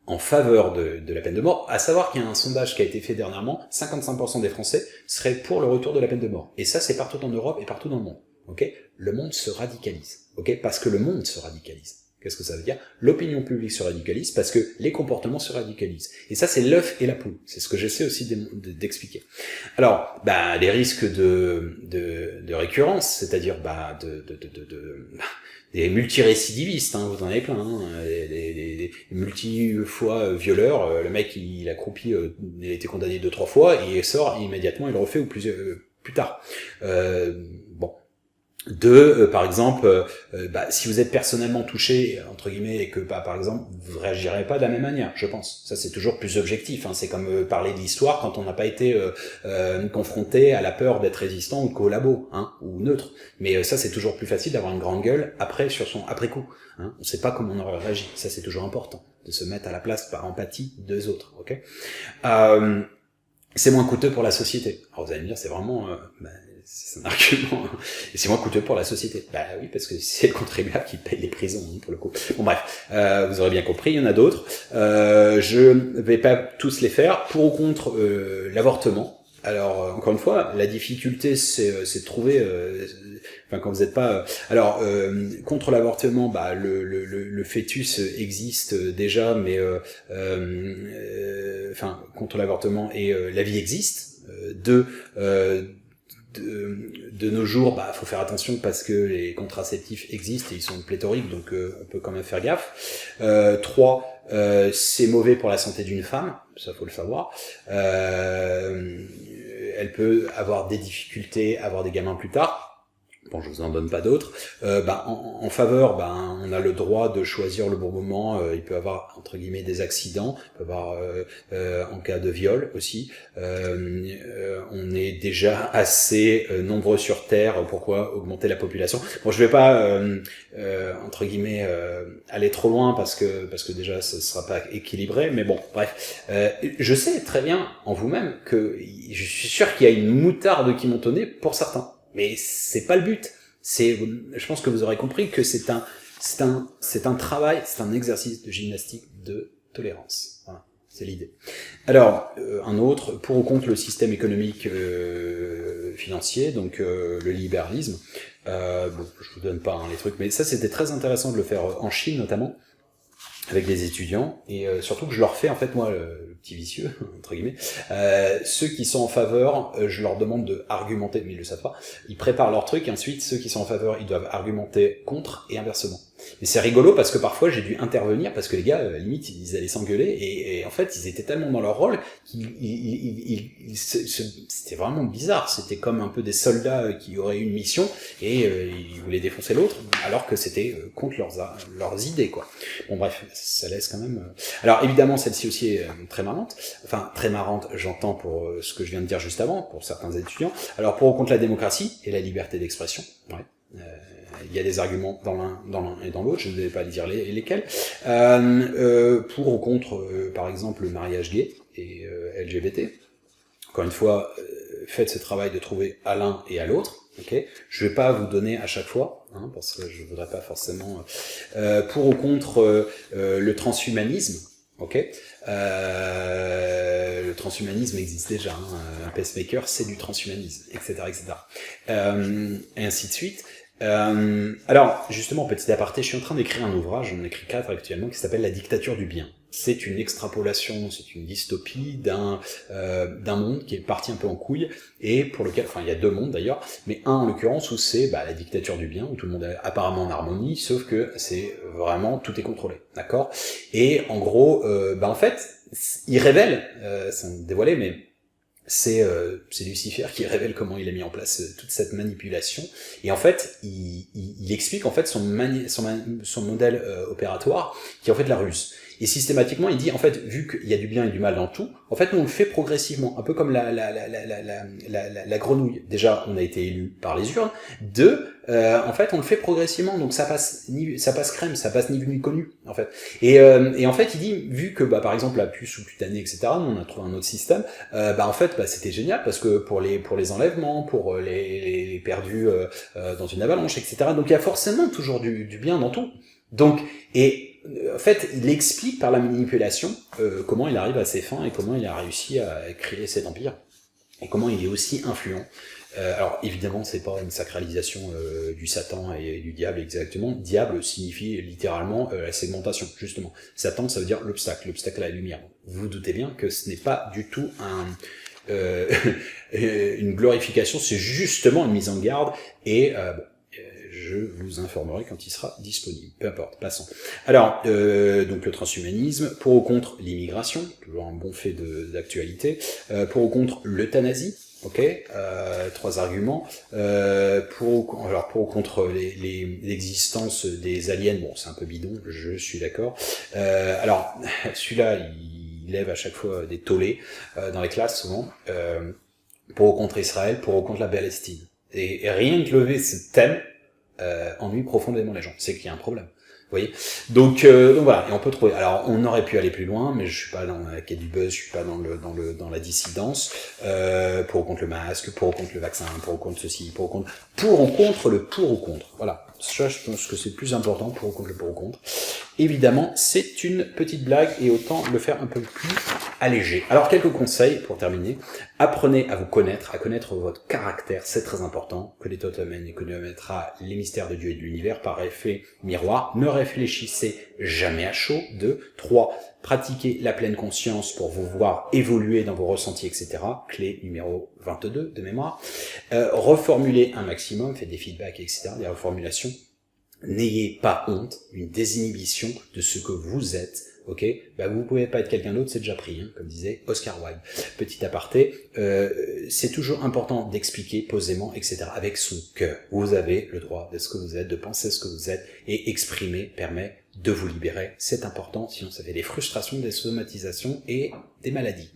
en faveur de la peine de mort, à savoir qu'il y a un sondage qui a été fait dernièrement, 55% des Français seraient pour le retour de la peine de mort. Et ça, c'est partout en Europe et partout dans le monde. Okay, le monde se radicalise. Okay, parce que le monde se radicalise. Qu'est-ce que ça veut dire? L'opinion publique se radicalise parce que les comportements se radicalisent. Et ça, c'est l'œuf et la poule. C'est ce que j'essaie aussi d'expliquer. Alors, les risques de récurrence, c'est-à-dire des multirécidivistes, hein, vous en avez plein, hein, des multi-fois violeurs. Le mec, il a croupi, il a été condamné 2-3 fois et il sort et immédiatement, il le refait ou plus tard. Bon. Par exemple, si vous êtes personnellement touché, entre guillemets, et que, par exemple, vous réagirez pas de la même manière, je pense. Ça, c'est toujours plus objectif, hein. C'est comme parler de l'histoire quand on n'a pas été confronté à la peur d'être résistant ou collabo, hein, ou neutre. Mais ça, c'est toujours plus facile d'avoir une grande gueule après coup. Hein. On sait pas comment on aurait réagi. Ça, c'est toujours important, de se mettre à la place par empathie des autres. Ok. C'est moins coûteux pour la société. Alors vous allez me dire, c'est vraiment... c'est un argument, et c'est moins coûteux pour la société. Bah oui, parce que c'est le contribuable qui paye les prisons, pour le coup. Bon bref, vous aurez bien compris, il y en a d'autres. Je vais pas tous les faire. Pour ou contre l'avortement. Alors, encore une fois, la difficulté, c'est de trouver... quand vous n'êtes pas... contre l'avortement, le fœtus existe déjà, mais... contre l'avortement, et la vie existe. de nos jours, bah, faut faire attention parce que les contraceptifs existent et ils sont pléthoriques, donc on peut quand même faire gaffe. 3, c'est mauvais pour la santé d'une femme, ça faut le savoir. Elle peut avoir des difficultés, avoir des gamins plus tard. Bon, je vous en donne pas d'autres. En faveur, on a le droit de choisir le bon moment. Il peut avoir entre guillemets des accidents, il peut avoir en cas de viol aussi. On est déjà assez nombreux sur Terre. Pourquoi augmenter la population? Bon, je vais pas entre guillemets aller trop loin parce que déjà ce sera pas équilibré. Mais bon, bref. Je sais très bien en vous-même que je suis sûr qu'il y a une moutarde qui montonnait pour certains. Mais c'est pas le but. Je pense que vous aurez compris que c'est un travail, c'est un exercice de gymnastique de tolérance. Voilà, c'est l'idée. Alors, un autre, pour ou contre le système économique financier, donc le libéralisme. Bon, je vous donne pas les trucs, mais ça c'était très intéressant de le faire en Chine notamment, avec des étudiants, et surtout que je leur fais, en fait, moi, le petit vicieux, entre guillemets, ceux qui sont en faveur, je leur demande de argumenter, mais ils le savent pas, ils préparent leur truc, et ensuite, ceux qui sont en faveur, ils doivent argumenter contre, et inversement. Mais c'est rigolo, parce que parfois, j'ai dû intervenir, parce que les gars, limite, ils allaient s'engueuler, et en fait, ils étaient tellement dans leur rôle, c'était vraiment bizarre, c'était comme un peu des soldats qui auraient eu une mission, et ils voulaient défoncer l'autre, alors que c'était contre leurs idées, quoi. Bon, bref, ça laisse quand même... Alors, évidemment, celle-ci aussi est très marrante. Enfin, très marrante, j'entends pour ce que je viens de dire juste avant, pour certains étudiants. Alors, pour ou contre la démocratie et la liberté d'expression, ouais. Il y a des arguments dans l'un et dans l'autre, je ne vais pas dire lesquels. Pour ou contre, par exemple, le mariage gay et LGBT. Encore une fois, faites ce travail de trouver à l'un et à l'autre. Okay. Je vais pas vous donner à chaque fois, parce que je voudrais pas forcément... pour ou contre le transhumanisme, ok. Le transhumanisme existe déjà, un pacemaker c'est du transhumanisme, etc. Et ainsi de suite. Alors, justement, petit aparté, je suis en train d'écrire un ouvrage, j'en écris 4 actuellement, qui s'appelle La dictature du bien. C'est une extrapolation, c'est une dystopie d'un monde qui est parti un peu en couille, et pour lequel, enfin, il y a 2 mondes d'ailleurs, mais un en l'occurrence où c'est la dictature du bien, où tout le monde est apparemment en harmonie, sauf que c'est vraiment, tout est contrôlé, d'accord? Et en gros, en fait, il révèle, sans dévoiler, mais c'est Lucifer qui révèle comment il a mis en place toute cette manipulation, et en fait il explique en fait son modèle opératoire qui est en fait la ruse. Et systématiquement, il dit, en fait, vu qu'il y a du bien et du mal dans tout, en fait, nous, on le fait progressivement, un peu comme la grenouille. Déjà, on a été élu par les urnes. 2, en fait, on le fait progressivement, donc ça passe crème, ça passe ni vu ni connu, en fait. Et en fait, il dit, vu que, par exemple, la puce sous-cutanée, etc., nous, on a trouvé un autre système, en fait, c'était génial, parce que pour les enlèvements, pour les perdus dans une avalanche, etc., donc il y a forcément toujours du bien dans tout. Donc, en fait, il explique par la manipulation comment il arrive à ses fins et comment il a réussi à créer cet empire et comment il est aussi influent. Alors évidemment, c'est pas une sacralisation du Satan et du diable exactement. Diable signifie littéralement la segmentation, justement. Satan, ça veut dire l'obstacle à la lumière. Vous vous doutez bien que ce n'est pas du tout une glorification, c'est justement une mise en garde et je vous informerai quand il sera disponible. Peu importe, passons. Alors, donc le transhumanisme, pour ou contre l'immigration, toujours un bon fait d'actualité, pour ou contre l'euthanasie, ok, 3 arguments, pour ou contre l'existence des aliens, bon c'est un peu bidon, je suis d'accord. Alors, celui-là, il lève à chaque fois des tollés dans les classes souvent, pour ou contre Israël, pour ou contre la Palestine. Et rien que lever ce thème, ennuie profondément les gens. C'est qu'il y a un problème. Vous voyez, donc voilà, et on peut trouver. Alors, on aurait pu aller plus loin, mais je suis pas dans la quête du buzz, je suis pas dans la dissidence. Pour ou contre le masque, pour ou contre le vaccin, pour ou contre ceci, pour ou contre le pour ou contre. Voilà. Ça, je pense que c'est plus important, pour ou contre le pour ou contre. Évidemment, c'est une petite blague et autant le faire un peu plus allégé. Alors, quelques conseils pour terminer. Apprenez à vous connaître, à connaître votre caractère, c'est très important. Connaître votre domaine et connaîtra les mystères de Dieu et de l'univers par effet miroir. Ne réfléchissez jamais à chaud. 2. 3. Pratiquez la pleine conscience pour vous voir évoluer dans vos ressentis, etc. Clé numéro 22 de mémoire. Reformulez un maximum, faites des feedbacks, etc. Des reformulations. N'ayez pas honte, une désinhibition de ce que vous êtes. Ok, vous pouvez pas être quelqu'un d'autre, c'est déjà pris, hein, comme disait Oscar Wilde. Petit aparté, c'est toujours important d'expliquer posément, etc., avec son cœur. Vous avez le droit d'être ce que vous êtes, de penser ce que vous êtes, et exprimer permet de vous libérer. C'est important, sinon ça fait des frustrations, des somatisations et des maladies.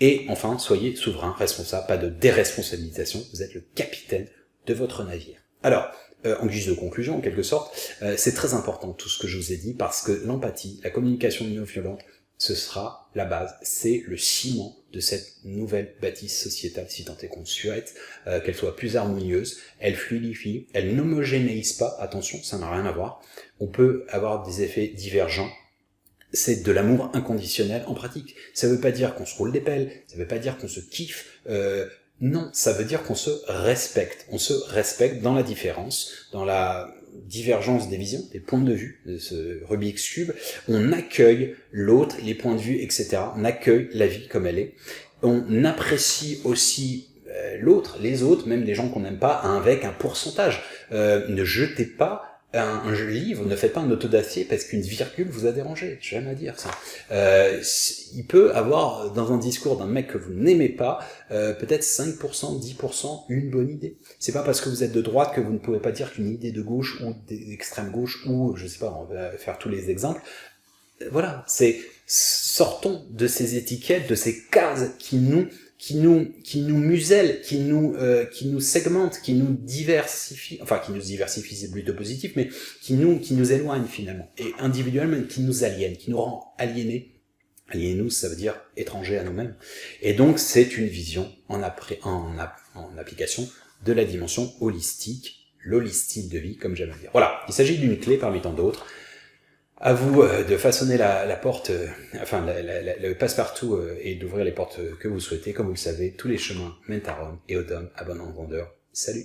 Et enfin, soyez souverain, responsable, pas de déresponsabilisation, vous êtes le capitaine de votre navire. Alors, en guise de conclusion, en quelque sorte, c'est très important tout ce que je vous ai dit, parce que l'empathie, la communication non violente, ce sera la base, c'est le ciment de cette nouvelle bâtisse sociétale, si tant est qu'on souhaite qu'elle soit plus harmonieuse, elle fluidifie, elle n'homogénéise pas, attention, ça n'a rien à voir, on peut avoir des effets divergents, c'est de l'amour inconditionnel en pratique. Ça veut pas dire qu'on se roule des pelles, ça veut pas dire qu'on se kiffe, non, ça veut dire qu'on se respecte. On se respecte dans la différence, dans la divergence des visions, des points de vue de ce Rubik's Cube. On accueille l'autre, les points de vue, etc. On accueille la vie comme elle est. On apprécie aussi l'autre, les autres, même les gens qu'on n'aime pas, avec un pourcentage. Ne jetez pas un livre, ne faites pas un autodacier parce qu'une virgule vous a dérangé. J'ai rien à dire, ça. Il peut avoir, dans un discours d'un mec que vous n'aimez pas, peut-être 5%, 10%, une bonne idée. C'est pas parce que vous êtes de droite que vous ne pouvez pas dire qu'une idée de gauche ou d'extrême gauche ou, je sais pas, on va faire tous les exemples. Voilà, sortons de ces étiquettes, de ces cases qui nous muselle, qui nous segmente, qui nous diversifie, enfin qui nous diversifie c'est plutôt positif, mais qui nous éloigne finalement, et individuellement qui nous aliène, qui nous rend aliénés. Aliénés, ça veut dire étrangers à nous-mêmes. Et donc c'est une vision en application de la dimension holistique, l'holistique de vie, comme j'aime le dire. Voilà, il s'agit d'une clé parmi tant d'autres. À vous de façonner la porte, le passe-partout et d'ouvrir les portes que vous souhaitez. Comme vous le savez, tous les chemins mènent à Rome et au Dôme à bon entendeur. Salut!